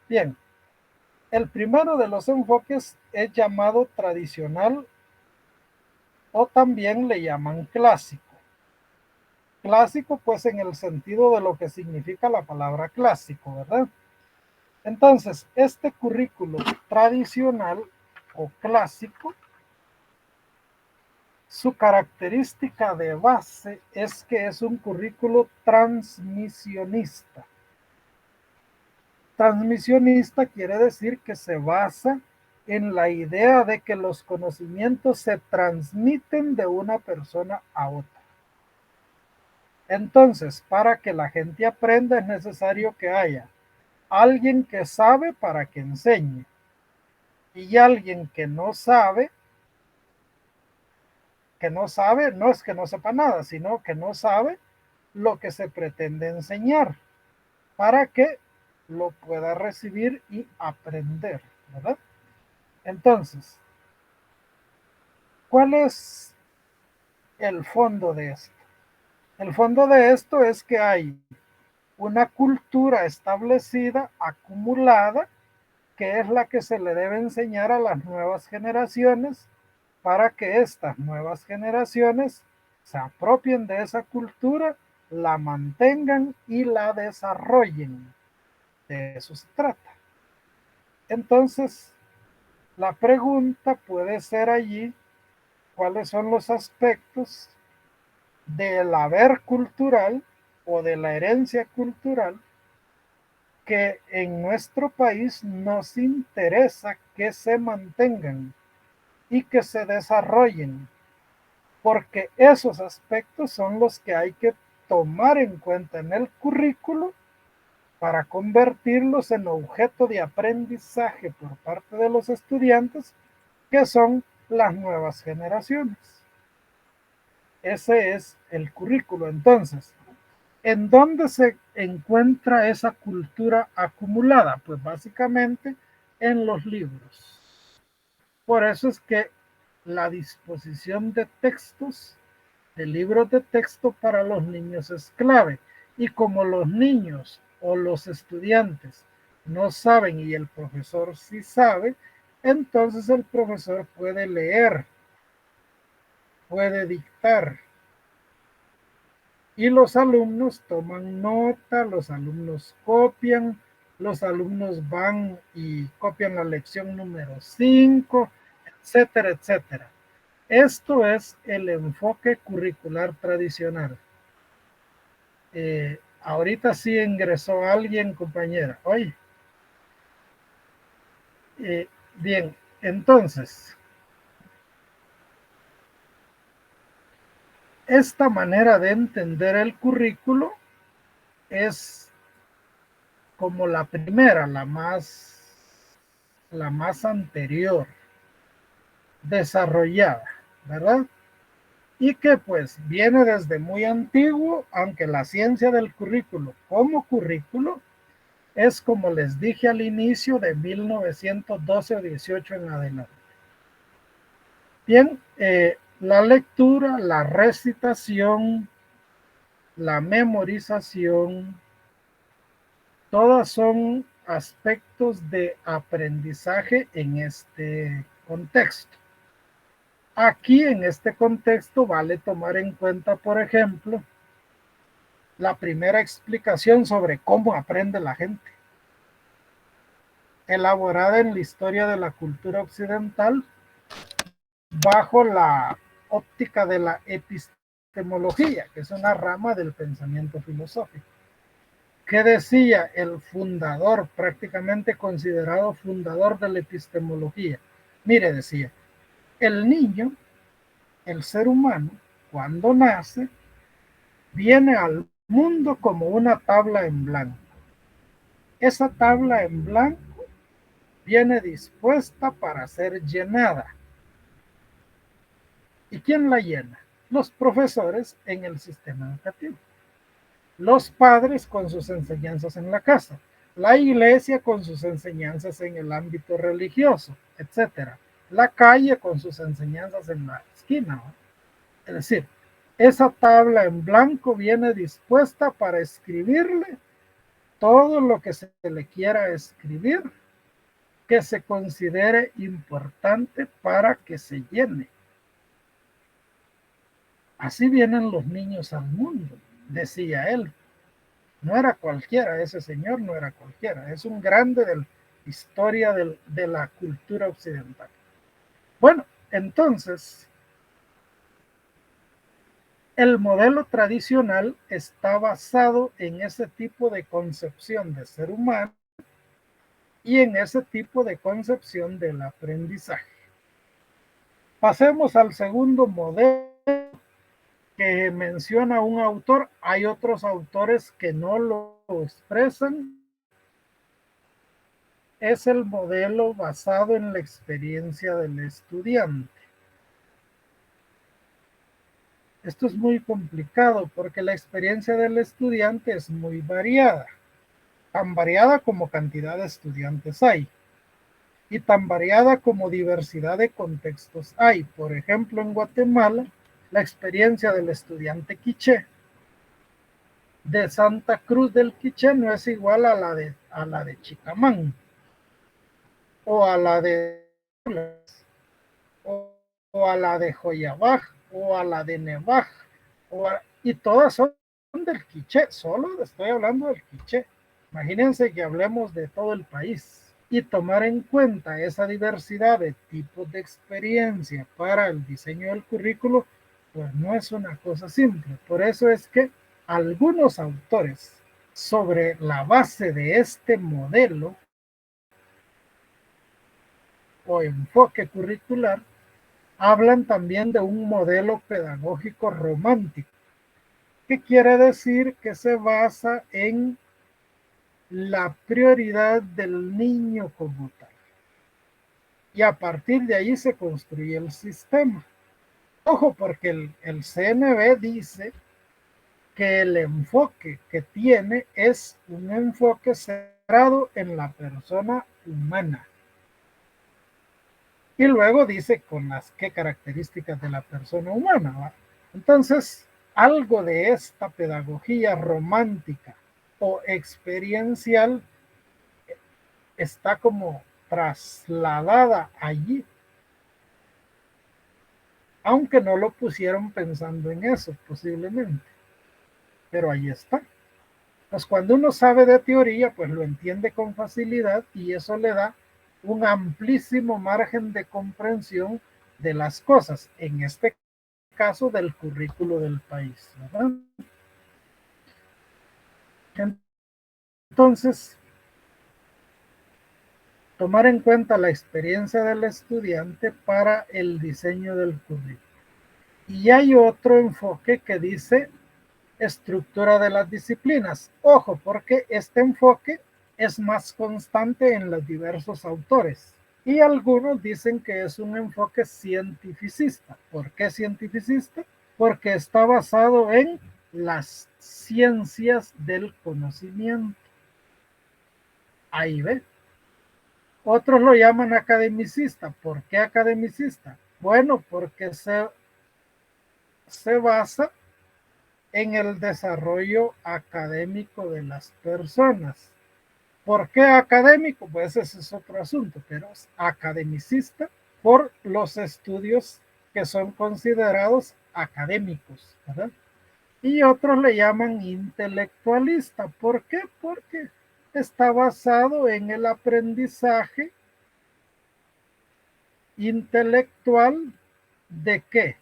Bien. El primero de los enfoques es llamado tradicional o también le llaman clásico. Clásico, pues en el sentido de lo que significa la palabra clásico, ¿verdad? Entonces, este currículo tradicional o clásico, su característica de base es que es un currículo transmisionista. Transmisionista quiere decir que se basa en la idea de que los conocimientos se transmiten de una persona a otra. Entonces, para que la gente aprenda es necesario que haya alguien que sabe para que enseñe y alguien que no sabe no es que no sepa nada, sino que no sabe lo que se pretende enseñar para que lo pueda recibir y aprender, ¿verdad? Entonces, ¿cuál es el fondo de esto? El fondo de esto es que hay una cultura establecida, acumulada, que es la que se le debe enseñar a las nuevas generaciones para que estas nuevas generaciones se apropien de esa cultura, la mantengan y la desarrollen. De eso se trata. Entonces, la pregunta puede ser allí, ¿cuáles son los aspectos del haber cultural o de la herencia cultural que en nuestro país nos interesa que se mantengan y que se desarrollen? Porque esos aspectos son los que hay que tomar en cuenta en el currículo para convertirlos en objeto de aprendizaje por parte de los estudiantes, que son las nuevas generaciones. Ese es el currículo. Entonces, ¿en dónde se encuentra esa cultura acumulada? Pues básicamente en los libros. Por eso es que la disposición de textos, de libros de texto para los niños es clave. Y como los niños o los estudiantes no saben y el profesor sí sabe, entonces el profesor puede leer, puede dictar. Y los alumnos toman nota, los alumnos copian, los alumnos van y copian la lección número 5, etcétera, etcétera. Esto es el enfoque curricular tradicional. Ahorita sí ingresó alguien, compañera. Oye. Bien, entonces, esta manera de entender el currículo es como la primera, la más anterior, desarrollada, ¿verdad? Y que pues viene desde muy antiguo, aunque la ciencia del currículo como currículo es, como les dije al inicio, de 1912 o 18 en adelante. Bien, la lectura, la recitación, la memorización, todas son aspectos de aprendizaje en este contexto. Aquí en este contexto vale tomar en cuenta, por ejemplo, la primera explicación sobre cómo aprende la gente, elaborada en la historia de la cultura occidental bajo la óptica de la epistemología, que es una rama del pensamiento filosófico. ¿Qué decía el fundador, prácticamente considerado fundador de la epistemología? Mire, decía, el niño, el ser humano, cuando nace, viene al mundo como una tabla en blanco. Esa tabla en blanco viene dispuesta para ser llenada. ¿Y quién la llena? Los profesores en el sistema educativo. Los padres con sus enseñanzas en la casa. La iglesia con sus enseñanzas en el ámbito religioso, etcétera. La calle con sus enseñanzas en la esquina, ¿no? Es decir, esa tabla en blanco viene dispuesta para escribirle todo lo que se le quiera escribir, que se considere importante para que se llene. Así vienen los niños al mundo, decía él. No era cualquiera, ese señor no era cualquiera, es un grande de la historia de la cultura occidental. Bueno, entonces, el modelo tradicional está basado en ese tipo de concepción de ser humano y en ese tipo de concepción del aprendizaje. Pasemos al segundo modelo que menciona un autor. Hay otros autores que no lo expresan. Es el modelo basado en la experiencia del estudiante. Esto es muy complicado porque la experiencia del estudiante es muy variada, tan variada como cantidad de estudiantes hay y tan variada como diversidad de contextos hay. Por ejemplo, en Guatemala, la experiencia del estudiante quiché de Santa Cruz del Quiché no es igual a la de Chicamán o a la de o a la de Joyabaj o a la de Nevaj y todas son del Quiché, solo estoy hablando del Quiché. Imagínense que hablemos de todo el país y tomar en cuenta esa diversidad de tipos de experiencia para el diseño del currículo, pues no es una cosa simple. Por eso es que algunos autores, sobre la base de este modelo o enfoque curricular, hablan también de un modelo pedagógico romántico, que quiere decir que se basa en la prioridad del niño como tal. Y a partir de ahí se construye el sistema. Ojo, porque el CNB dice que el enfoque que tiene es un enfoque centrado en la persona humana. Y luego dice con las qué características de la persona humana, ¿va? Entonces, algo de esta pedagogía romántica o experiencial está como trasladada allí, aunque no lo pusieron pensando en eso posiblemente, pero ahí está. Pues cuando uno sabe de teoría, pues lo entiende con facilidad y eso le da un amplísimo margen de comprensión de las cosas, en este caso del currículo del país, ¿verdad? Entonces, tomar en cuenta la experiencia del estudiante para el diseño del currículo. Y hay otro enfoque que dice estructura de las disciplinas. Ojo, porque este enfoque es más constante en los diversos autores. Y algunos dicen que es un enfoque cientificista. ¿Por qué cientificista? Porque está basado en las ciencias del conocimiento. Ahí ve. Otros lo llaman academicista. ¿Por qué academicista? Bueno, porque se basa en el desarrollo académico de las personas. ¿Por qué académico? Pues ese es otro asunto, pero es academicista por los estudios que son considerados académicos, ¿verdad? Y otros le llaman intelectualista. ¿Por qué? Porque está basado en el aprendizaje intelectual ¿de qué?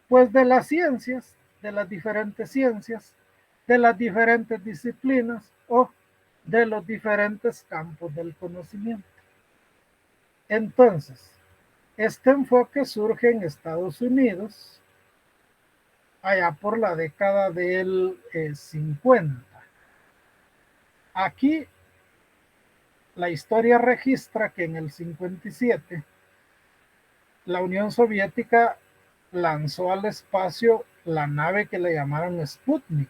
Pues de las ciencias, de las diferentes ciencias, de las diferentes disciplinas o de los diferentes campos del conocimiento. Entonces, este enfoque surge en Estados Unidos allá por la década del 50. Aquí la historia registra que en el 57 la Unión Soviética lanzó al espacio la nave que le llamaron Sputnik,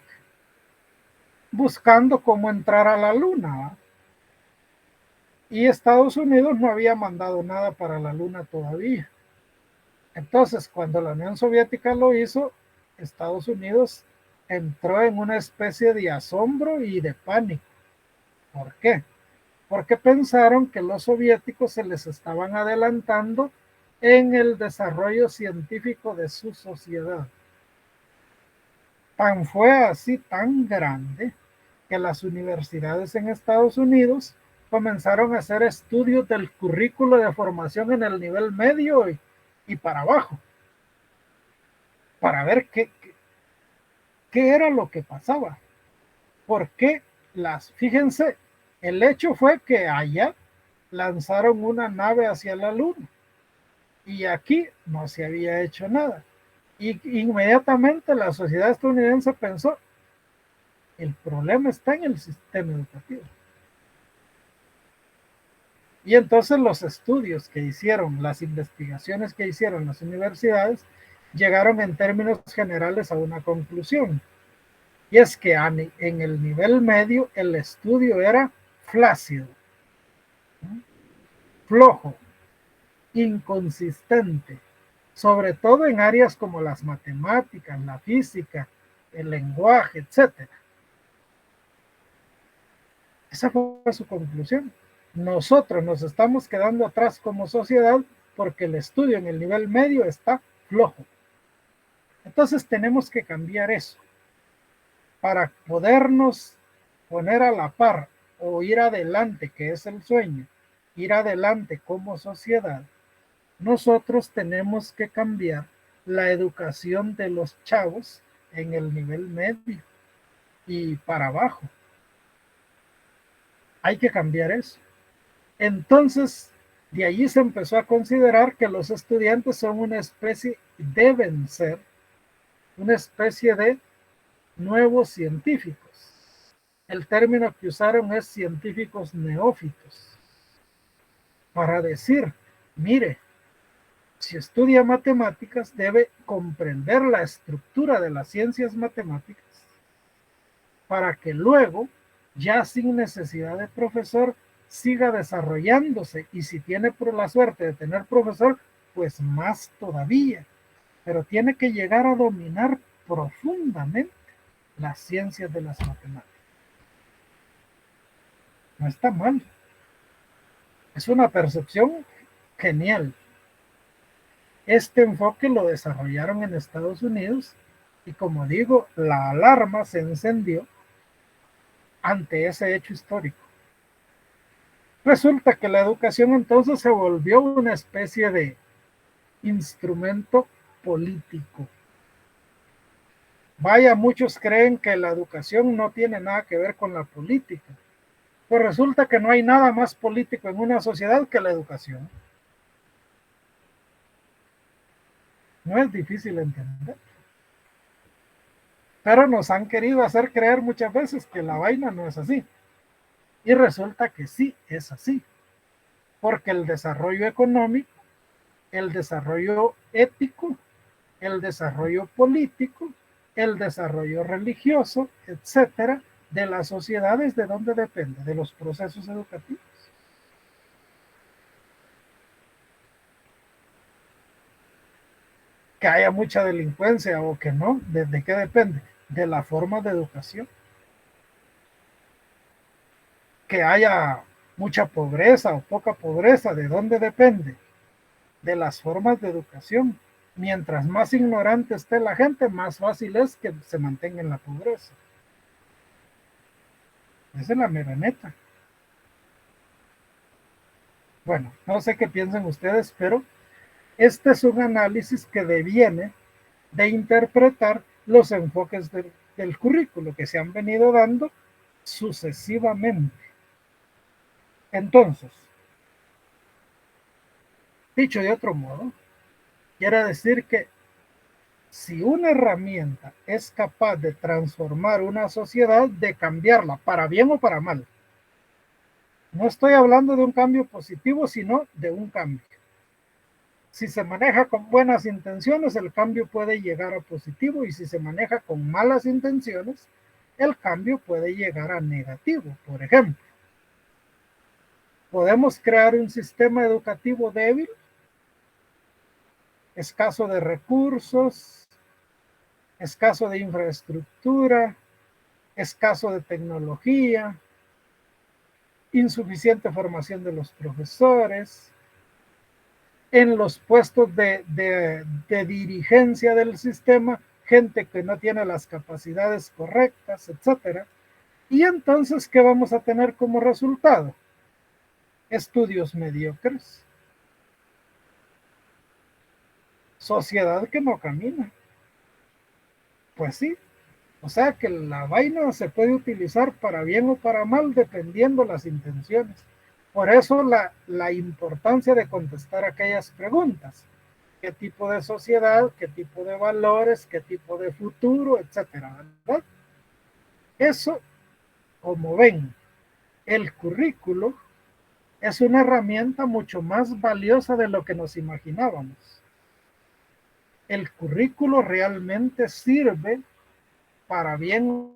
buscando cómo entrar a la luna, ¿va? Y Estados Unidos no había mandado nada para la luna todavía. Entonces, cuando la Unión Soviética lo hizo, Estados Unidos entró en una especie de asombro y de pánico. ¿Por qué? porque pensaron que los soviéticos se les estaban adelantando en el desarrollo científico de su sociedad. Tan fue así tan grande que las universidades en Estados Unidos comenzaron a hacer estudios del currículo de formación en el nivel medio y para abajo, para ver qué era lo que pasaba. Porque fíjense, el hecho fue que allá lanzaron una nave hacia la luna y aquí no se había hecho nada. Y inmediatamente la sociedad estadounidense pensó, el problema está en el sistema educativo. Y entonces los estudios que hicieron, las investigaciones que hicieron las universidades, llegaron en términos generales a una conclusión. Y es que en el nivel medio el estudio era flácido, flojo, inconsistente, sobre todo en áreas como las matemáticas, la física, el lenguaje, etc. Esa fue su conclusión. Nosotros nos estamos quedando atrás como sociedad porque el estudio en el nivel medio está flojo. Entonces tenemos que cambiar eso para podernos poner a la par o ir adelante, que es el sueño, ir adelante como sociedad. Nosotros tenemos que cambiar la educación de los chavos en el nivel medio y para abajo. Hay que cambiar eso. Entonces, de allí se empezó a considerar que los estudiantes son una especie, deben ser una especie de nuevos científicos. El término que usaron es científicos neófitos, para decir, mire, si estudia matemáticas debe comprender la estructura de las ciencias matemáticas para que luego, ya sin necesidad de profesor, siga desarrollándose, y si tiene la suerte de tener profesor, pues más todavía, pero tiene que llegar a dominar profundamente las ciencias de las matemáticas. No está mal. Es una percepción genial. Este enfoque lo desarrollaron en Estados Unidos y, como digo, la alarma se encendió ante ese hecho histórico. Resulta que la educación entonces se volvió una especie de instrumento político. Vaya, muchos creen que la educación no tiene nada que ver con la política. Pues resulta que no hay nada más político en una sociedad que la educación. No es difícil entender. Pero nos han querido hacer creer muchas veces que la vaina no es así. Y resulta que sí es así. Porque el desarrollo económico, el desarrollo ético, el desarrollo político, el desarrollo religioso, etcétera, de las sociedades, ¿de dónde depende? De los procesos educativos. Que haya mucha delincuencia o que no, ¿de qué depende? De la forma de educación. Que haya mucha pobreza o poca pobreza, ¿de dónde depende? De las formas de educación. Mientras más ignorante esté la gente, más fácil es que se mantenga en la pobreza. Esa es la mera neta. Bueno, no sé qué piensan ustedes, pero este es un análisis que deviene de interpretar los enfoques del currículo que se han venido dando sucesivamente. Entonces, dicho de otro modo, quiere decir que si una herramienta es capaz de transformar una sociedad, de cambiarla para bien o para mal, no estoy hablando de un cambio positivo, sino de un cambio. Si se maneja con buenas intenciones, el cambio puede llegar a positivo, y si se maneja con malas intenciones, el cambio puede llegar a negativo. Por ejemplo, podemos crear un sistema educativo débil, escaso de recursos, escaso de infraestructura, escaso de tecnología, insuficiente formación de los profesores, en los puestos de dirigencia del sistema, gente que no tiene las capacidades correctas, etcétera. Y entonces, ¿qué vamos a tener como resultado? Estudios mediocres, sociedad que no camina. Pues sí, o sea que la vaina se puede utilizar para bien o para mal dependiendo las intenciones. Por eso la importancia de contestar aquellas preguntas. ¿Qué tipo de sociedad? ¿Qué tipo de valores? ¿Qué tipo de futuro? Etcétera, ¿verdad? Eso, como ven, el currículo es una herramienta mucho más valiosa de lo que nos imaginábamos. El currículo realmente sirve para bien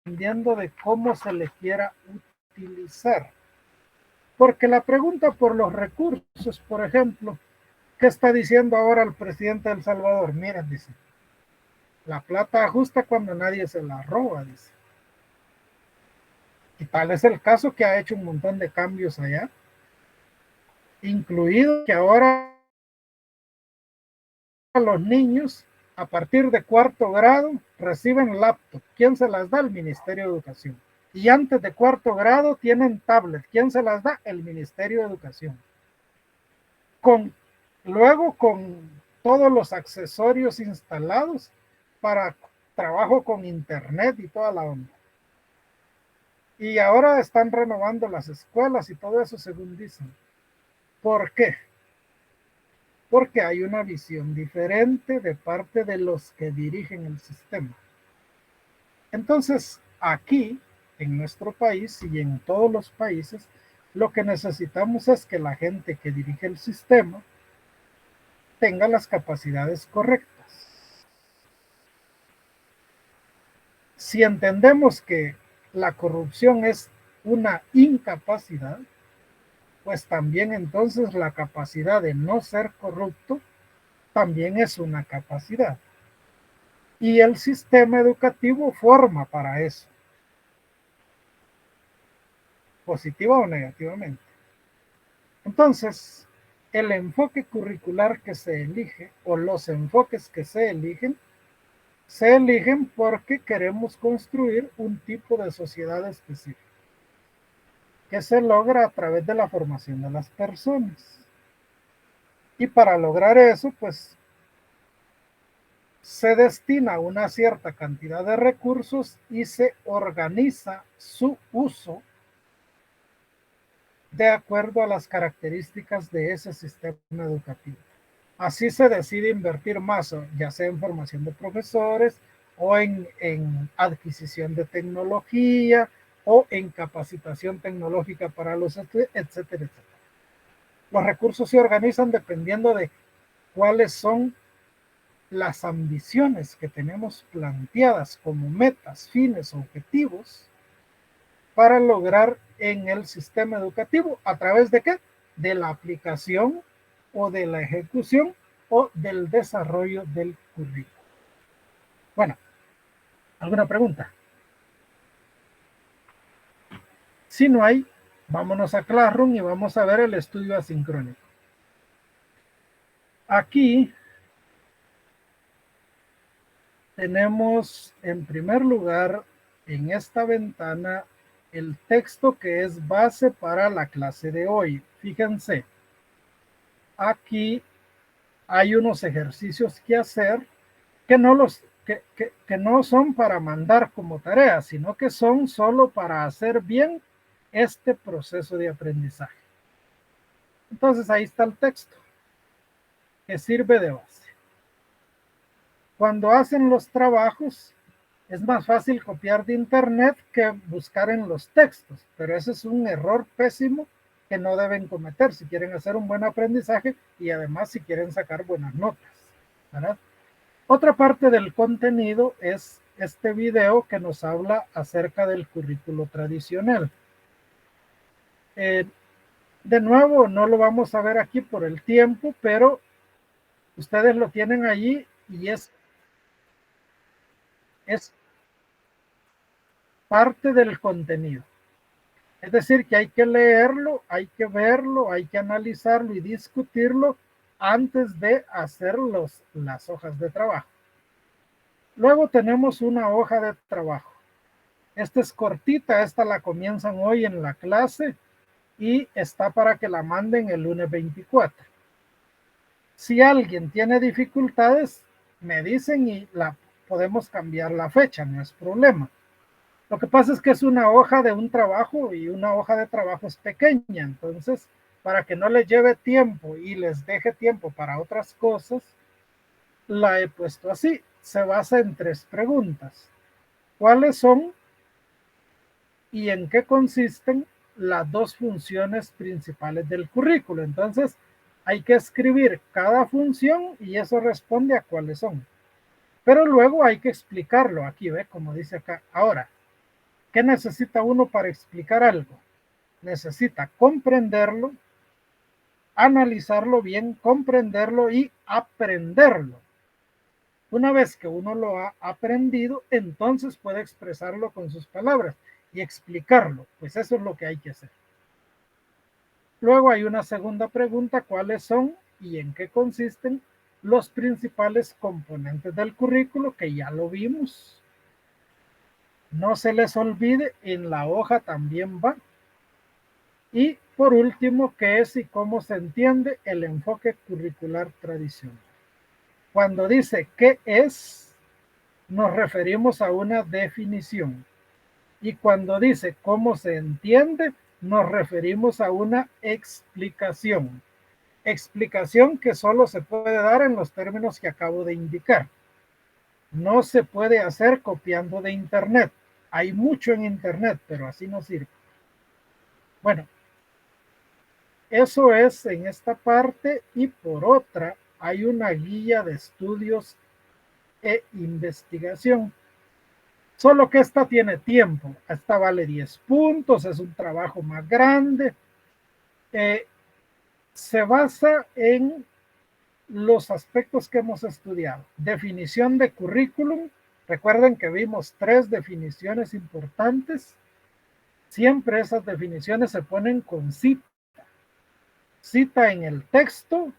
dependiendo de cómo se le quiera utilizar. Porque la pregunta por los recursos, por ejemplo, ¿qué está diciendo ahora el presidente de El Salvador? Miren, dice, la plata ajusta cuando nadie se la roba, dice. Y tal es el caso que ha hecho un montón de cambios allá, incluido que ahora los niños a partir de 4º grado reciben laptop. ¿Quién se las da? El Ministerio de Educación. Y antes de 4º grado tienen tablet. ¿Quién se las da? El Ministerio de Educación. Luego con todos los accesorios instalados para trabajo con internet y toda la onda. Y ahora están renovando las escuelas y todo eso según dicen. ¿Por qué? Porque hay una visión diferente de parte de los que dirigen el sistema. Entonces, aquí, en nuestro país y en todos los países, lo que necesitamos es que la gente que dirige el sistema tenga las capacidades correctas. Si entendemos que la corrupción es una incapacidad, pues también entonces la capacidad de no ser corrupto también es una capacidad. Y el sistema educativo forma para eso, positiva o negativamente. Entonces, el enfoque curricular que se elige o los enfoques que se eligen porque queremos construir un tipo de sociedad específica que se logra a través de la formación de las personas. Y para lograr eso, pues, se destina una cierta cantidad de recursos y se organiza su uso de acuerdo a las características de ese sistema educativo. Así se decide invertir más, ya sea en formación de profesores o en adquisición de tecnología o en capacitación tecnológica para los estudiantes, etcétera, etcétera. Los recursos se organizan dependiendo de cuáles son las ambiciones que tenemos planteadas como metas, fines, objetivos para lograr en el sistema educativo. ¿A través de qué? De la aplicación o de la ejecución o del desarrollo del currículo. Bueno, ¿alguna pregunta? Si no hay, vámonos a Classroom y vamos a ver el estudio asincrónico. Aquí tenemos en primer lugar en esta ventana el texto que es base para la clase de hoy. Fíjense, aquí hay unos ejercicios que hacer que no son para mandar como tarea, sino que son solo para hacer bien este proceso de aprendizaje. Entonces ahí está el texto que sirve de base. Cuando hacen los trabajos, es más fácil copiar de internet que buscar en los textos, pero ese es un error pésimo que no deben cometer si quieren hacer un buen aprendizaje y además si quieren sacar buenas notas, ¿verdad? Otra parte del contenido es este video que nos habla acerca del currículo tradicional. De nuevo, no lo vamos a ver aquí por el tiempo, pero ustedes lo tienen allí y es parte del contenido. Es decir, que hay que leerlo, hay que verlo, hay que analizarlo y discutirlo antes de hacer las hojas de trabajo. Luego tenemos una hoja de trabajo. Esta es cortita, esta la comienzan hoy en la clase y está para que la manden el lunes 24. Si alguien tiene dificultades, me dicen y la podemos cambiar la fecha, no es problema. Lo que pasa es que es una hoja de un trabajo y una hoja de trabajo es pequeña, entonces para que no les lleve tiempo y les deje tiempo para otras cosas, la he puesto así. Se basa en 3 preguntas. ¿Cuáles son y en qué consisten las 2 funciones principales del currículo? Entonces, hay que escribir cada función y eso responde a cuáles son. Pero luego hay que explicarlo. Aquí, ve, como dice acá. Ahora, ¿qué necesita uno para explicar algo? Necesita comprenderlo, analizarlo bien, comprenderlo y aprenderlo. Una vez que uno lo ha aprendido, entonces puede expresarlo con sus palabras y explicarlo. Pues eso es lo que hay que hacer. Luego hay una segunda pregunta: ¿cuáles son y en qué consisten los principales componentes del currículo? Que ya lo vimos. No se les olvide, en la hoja también va. Y por último, ¿qué es y cómo se entiende el enfoque curricular tradicional? Cuando dice ¿qué es?, nos referimos a una definición. Y cuando dice ¿cómo se entiende?, nos referimos a una explicación. Explicación que solo se puede dar en los términos que acabo de indicar. No se puede hacer copiando de internet. Hay mucho en internet, pero así no sirve. Bueno, eso es en esta parte, y por otra hay una guía de estudios e investigación. Solo que esta tiene tiempo. Esta vale 10 puntos, es un trabajo más grande. Se basa en los aspectos que hemos estudiado. Definición de currículum. Recuerden que vimos 3 definiciones importantes. Siempre esas definiciones se ponen con cita. Cita en el texto,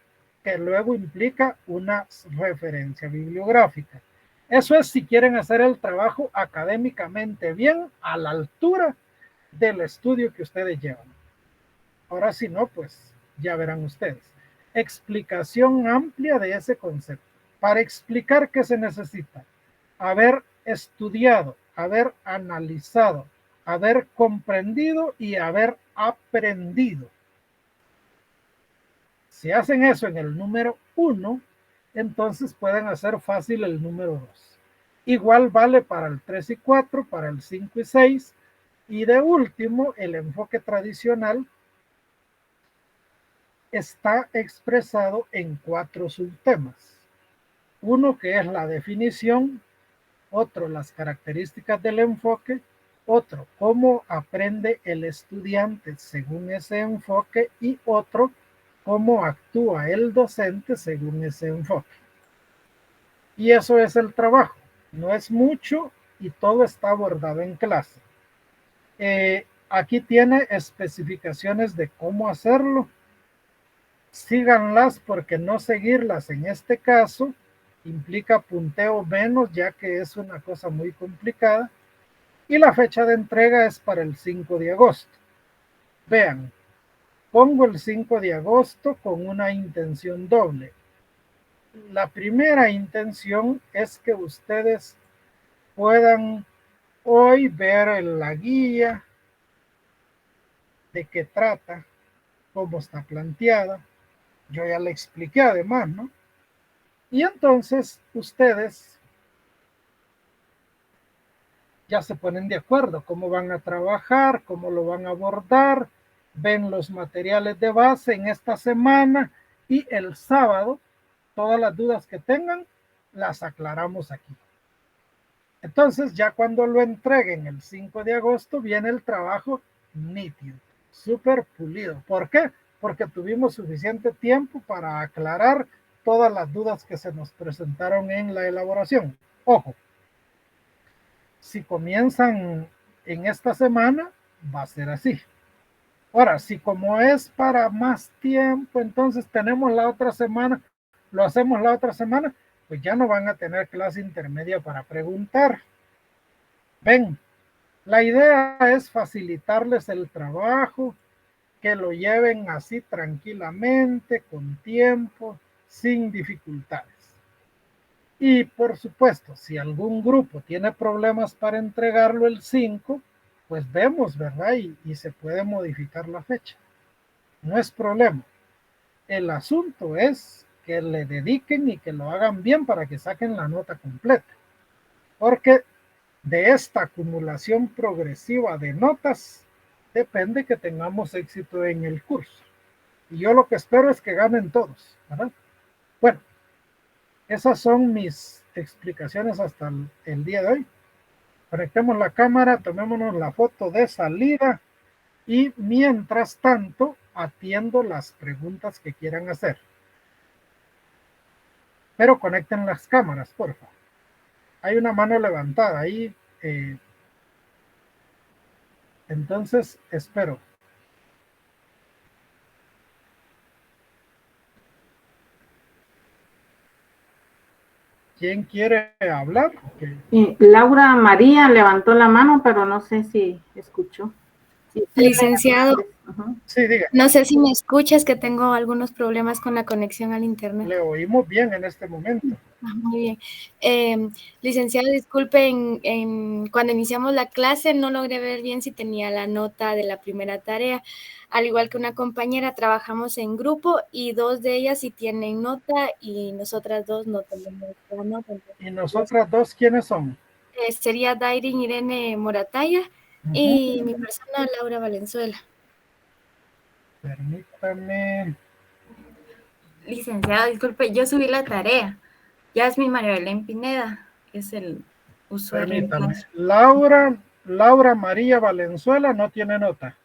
que luego implica una referencia bibliográfica. Eso es si quieren hacer el trabajo académicamente bien, a la altura del estudio que ustedes llevan. Ahora si no, pues ya verán ustedes. Explicación amplia de ese concepto. Para explicar qué se necesita: haber estudiado, haber analizado, haber comprendido y haber aprendido. Si hacen eso en el número 1, entonces pueden hacer fácil el número 2. Igual vale para el 3 y 4, para el 5 y 6. Y de último, el enfoque tradicional está expresado en 4 subtemas. Uno que es la definición, otro las características del enfoque, otro cómo aprende el estudiante según ese enfoque y otro cómo actúa el docente según ese enfoque. Y eso es el trabajo. No es mucho y todo está abordado en clase. Aquí tiene especificaciones de cómo hacerlo. Síganlas, porque no seguirlas en este caso implica punteo menos, ya que es una cosa muy complicada. Y la fecha de entrega es para el 5 de agosto. Vean, pongo el 5 de agosto con una intención doble. La primera intención es que ustedes puedan hoy ver la guía, de qué trata, cómo está planteada. Yo ya le expliqué además, ¿no? Y entonces ustedes ya se ponen de acuerdo cómo van a trabajar, cómo lo van a abordar, ven los materiales de base en esta semana y el sábado todas las dudas que tengan las aclaramos aquí. Entonces ya cuando lo entreguen el 5 de agosto viene el trabajo nítido, súper pulido. ¿Por qué? Porque tuvimos suficiente tiempo para aclarar todas las dudas que se nos presentaron en la elaboración. Ojo, si comienzan en esta semana, va a ser así. Ahora, si como es para más tiempo, entonces tenemos la otra semana, lo hacemos la otra semana, pues ya no van a tener clase intermedia para preguntar. Ven, la idea es facilitarles el trabajo, que lo lleven así tranquilamente, con tiempo, sin dificultades. Y por supuesto, si algún grupo tiene problemas para entregarlo el 5, pues vemos, ¿verdad? Y se puede modificar la fecha. No es problema. El asunto es que le dediquen y que lo hagan bien para que saquen la nota completa. Porque de esta acumulación progresiva de notas depende que tengamos éxito en el curso. Y yo lo que espero es que ganen todos, ¿verdad? Bueno, esas son mis explicaciones hasta el día de hoy. Conectemos la cámara, tomémonos la foto de salida y mientras tanto atiendo las preguntas que quieran hacer. Pero conecten las cámaras, por favor. Hay una mano levantada ahí. Entonces, espero. ¿Quién quiere hablar? Laura María levantó la mano, pero no sé si escuchó. Sí, Licenciado, sí, diga. No sé si me escuchas, que tengo algunos problemas con la conexión al internet. Le oímos bien en este momento. Muy bien. Licenciado, disculpe, cuando iniciamos la clase no logré ver bien si tenía la nota de la primera tarea. Al igual que una compañera, trabajamos en grupo y 2 de ellas sí tienen nota y nosotras 2 no tenemos la nota. ¿Y nosotras 2 quiénes son? Sería Dairin Irene Morataya y mi persona Laura Valenzuela. Permítame. Licenciado, disculpe, yo subí la tarea. Yasmin María Belén Pineda es el usuario. Permítame. Laura María Valenzuela no tiene nota.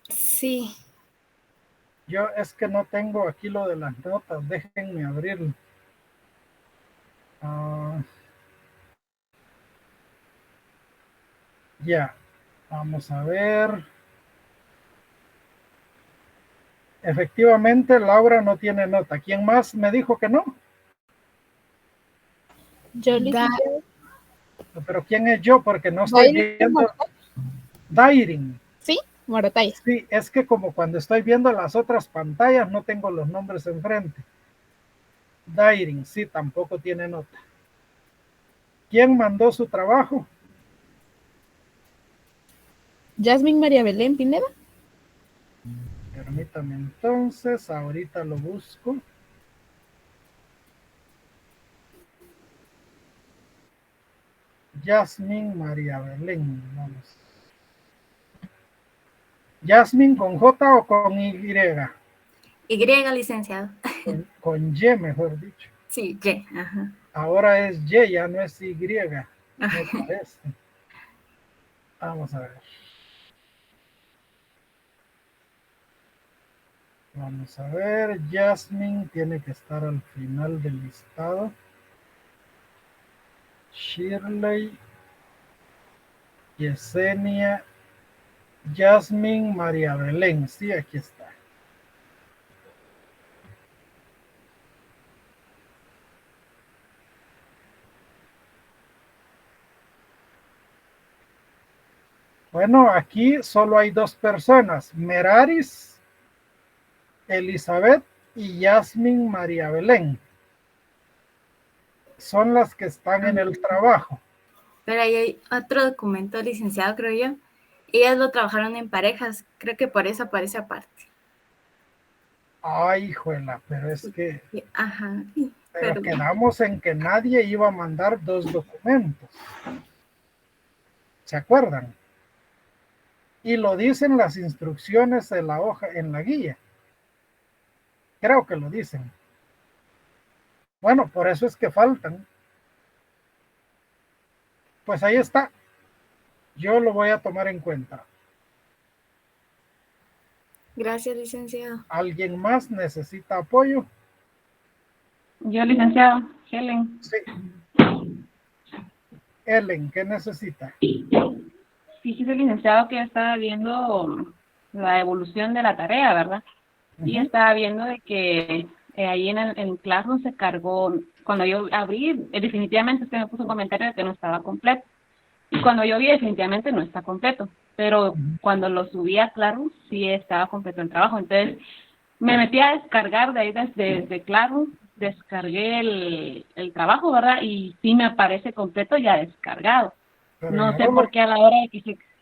Sí. Yo es que no tengo aquí lo de las notas. Déjenme abrirlo. Ya. Vamos a ver. Efectivamente, Laura no tiene nota. ¿Quién más me dijo que no? Yo, licenciado. Pero ¿quién es yo? Porque no estoy viendo. Dairin. Sí, Morataya. Sí, es que como cuando estoy viendo las otras pantallas no tengo los nombres enfrente. Dairin, sí, tampoco tiene nota. ¿Quién mandó su trabajo? Yasmin María Belén Pineda. Permítame entonces, ahorita lo busco. Yasmin María Belén, vamos. ¿Yasmin con J o con Y? Y, licenciado. Con Y, mejor dicho. Sí, Y. Ajá. Ahora es Y, ya no es Y. Me parece. Vamos a ver. Vamos a ver. Yasmin tiene que estar al final del listado. Shirley, Yesenia, Yasmin María Belén. Sí, aquí está. Bueno, aquí solo hay 2 personas, Meraris, Elizabeth y Yasmin María Belén. Son las que están en el trabajo. Pero ahí hay otro documento, licenciado, creo yo. Ellas lo trabajaron en parejas, creo que por eso aparece aparte. Ay, hijuela, pero es que... Ajá. Pero quedamos en que nadie iba a mandar 2 documentos. ¿Se acuerdan? Y lo dicen las instrucciones de la hoja, en la guía. Creo que lo dicen. Bueno, por eso es que faltan. Pues ahí está. Yo lo voy a tomar en cuenta. Gracias, licenciado. ¿Alguien más necesita apoyo? Yo, licenciado. Helen. Sí. Helen, ¿qué necesita? Fíjese, licenciado, que yo estaba viendo la evolución de la tarea, ¿verdad? Y estaba viendo de que ahí en Classroom se cargó, cuando yo abrí, definitivamente usted me puso un comentario de que no estaba completo. Y cuando yo vi, definitivamente no está completo. Pero cuando lo subí a Classroom, sí estaba completo el trabajo. Entonces, me metí a descargar de ahí desde Classroom, descargué el trabajo, ¿verdad? Y sí me aparece completo ya descargado. Pero No yo sé no por lo- qué a la hora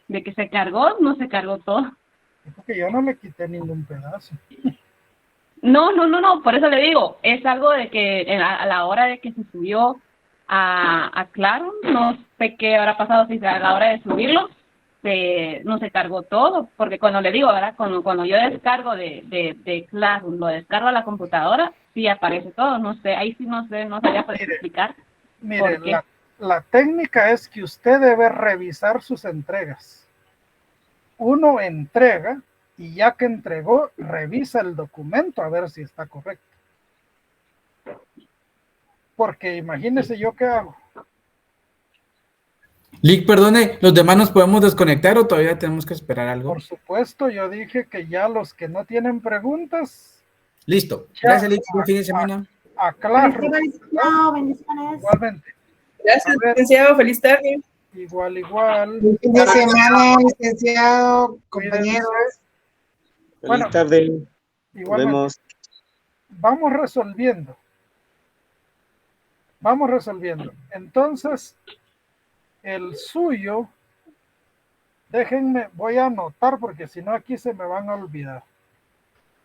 de que se cargó, no se cargó todo. porque yo no le quité ningún pedazo. No, por eso le digo, es algo de que a la hora de que se subió a Claro, no sé qué habrá pasado si a la hora de subirlo no se cargó todo, porque cuando le digo, ¿verdad? Cuando yo descargo de Claro, lo descargo a la computadora, sí aparece todo, no sé, ahí sí no sé, no sabía poder explicar Mire, por qué. la técnica es que usted debe revisar sus entregas. Uno entrega y ya que entregó, revisa el documento a ver si está correcto. Porque imagínese yo qué hago. Lick, perdone, ¿los demás nos podemos desconectar o todavía tenemos que esperar algo? Por supuesto, yo dije que ya los que no tienen preguntas. Listo. Ya, Gracias, Lick. Buen fin de semana. Aclaro. Bendiciones. Igualmente. Gracias, licenciado. Feliz tarde. Igual. Buen fin de semana, licenciado, compañeros. Bueno, tarde. Nos igualmente. vemos. Vamos resolviendo. Entonces, el suyo, déjenme, voy a anotar porque si no aquí se me van a olvidar.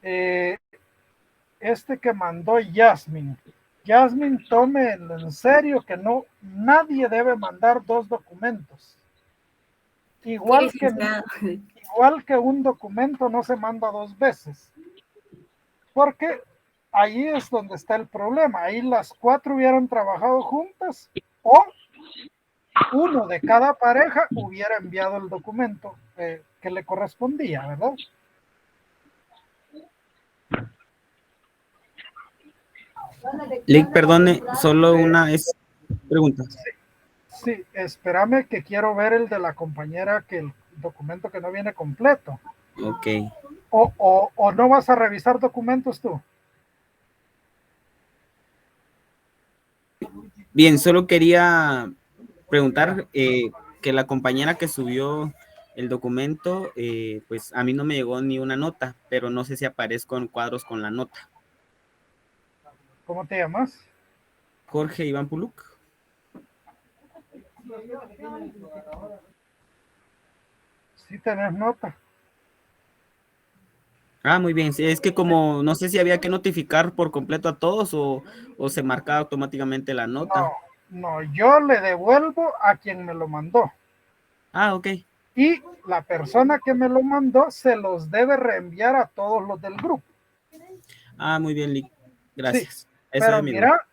Este que mandó Yasmin. Yasmin, tome en serio que nadie debe mandar 2 documentos. Igual que un documento no se manda 2 veces. Porque ahí es donde está el problema. Ahí las 4 hubieran trabajado juntas o uno de cada pareja hubiera enviado el documento que le correspondía, ¿verdad? Lick, perdone, solo una pregunta. Sí, espérame que quiero ver el de la compañera que el documento que no viene completo. Ok. O no vas a revisar documentos tú. Bien, solo quería preguntar que la compañera que subió el documento, pues a mí no me llegó ni una nota, pero no sé si aparezco en cuadros con la nota. ¿Cómo te llamas? Jorge Iván Puluc. Sí tenés nota. Ah, muy bien. Sí, es que como no sé si había que notificar por completo a todos o se marcaba automáticamente la nota. No, yo le devuelvo a quien me lo mandó. Ah, ok. Y la persona que me lo mandó se los debe reenviar a todos los del grupo. Ah, muy bien, Lick. Gracias. Sí, Esa pero es mi duda.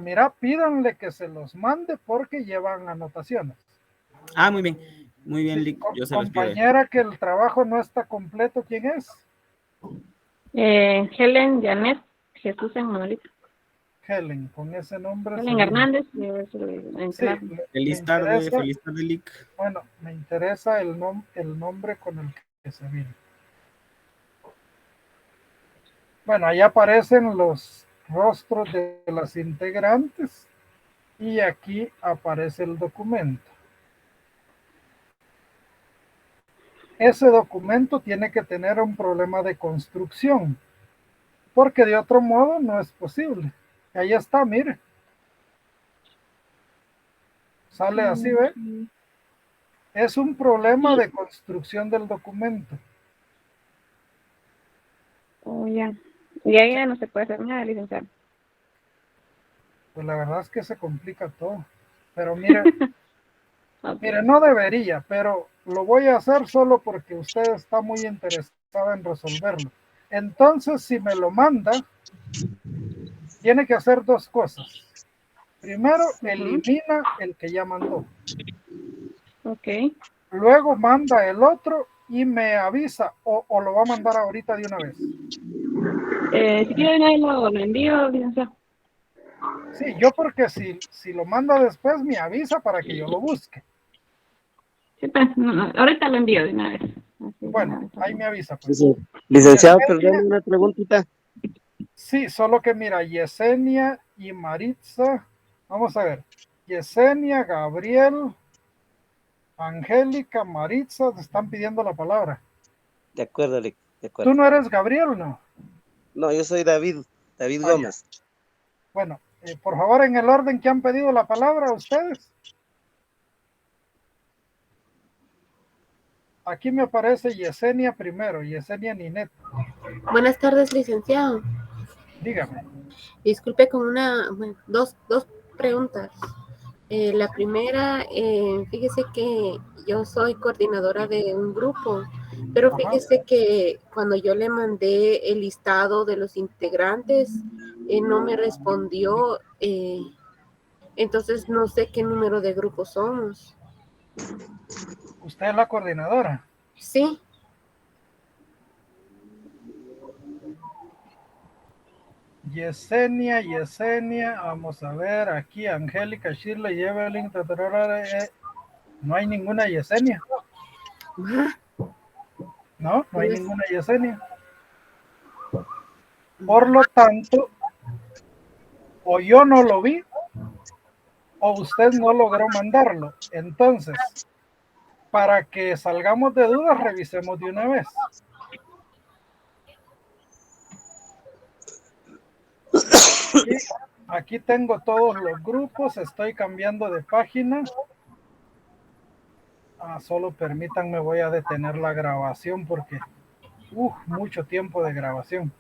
mira, pídanle que se los mande porque llevan anotaciones. Ah, muy bien. Muy bien, Lick. Yo se los pido. Compañera que el trabajo no está completo, ¿quién es? Helen, Janet, Jesús en Manolita. Helen, con ese nombre. Helen Hernández. Feliz tarde, Lick. Bueno, me interesa el nombre con el que se vino. Bueno, ahí aparecen los rostros de las integrantes y aquí aparece el documento. Ese documento tiene que tener un problema de construcción, porque de otro modo no es posible. Ahí está, mire. Sale así, ¿ve? Es un problema de construcción del documento. Oh, ya. Y ahí ya no se puede hacer nada, licenciado. Pues la verdad es que se complica todo. Pero mire, mire, no debería, pero lo voy a hacer solo porque usted está muy interesada en resolverlo. Entonces, si me lo manda, tiene que hacer 2 cosas. Primero, elimina el que ya mandó. Ok. Luego manda el otro y me avisa o lo va a mandar ahorita de una vez. Si quieren ahí lo envío, licenciado. Sí, yo porque si lo manda después me avisa para que yo lo busque. Sí, pues, ahorita lo envío de una vez. Así Bueno, ahí me avisa. Pues. Sí. Licenciado, Yesenia, perdón, una preguntita. sí, solo que mira, Yesenia y Maritza, vamos a ver, Yesenia, Gabriel, Angélica, Maritza, te están pidiendo la palabra. De acuerdo, Lic, de acuerdo. ¿Tú no eres Gabriel, no? No, yo soy David Gómez. Bueno, por favor, en el orden que han pedido la palabra ustedes. Aquí me aparece Yesenia primero, Yesenia Ninet. Buenas tardes, licenciado. Dígame. Disculpe con dos preguntas. La primera, fíjese que yo soy coordinadora de un grupo, pero fíjese que cuando yo le mandé el listado de los integrantes, no me respondió, entonces no sé qué número de grupo somos. ¿Usted es la coordinadora? Sí. Yesenia, vamos a ver, aquí Angélica, Shirley, Evelyn, no hay ninguna Yesenia. No hay ninguna Yesenia. Por lo tanto, o yo no lo vi, o usted no logró mandarlo. Entonces, para que salgamos de dudas, revisemos de una vez. Aquí tengo todos los grupos, estoy cambiando de página. Solo permítanme, voy a detener la grabación porque mucho tiempo de grabación.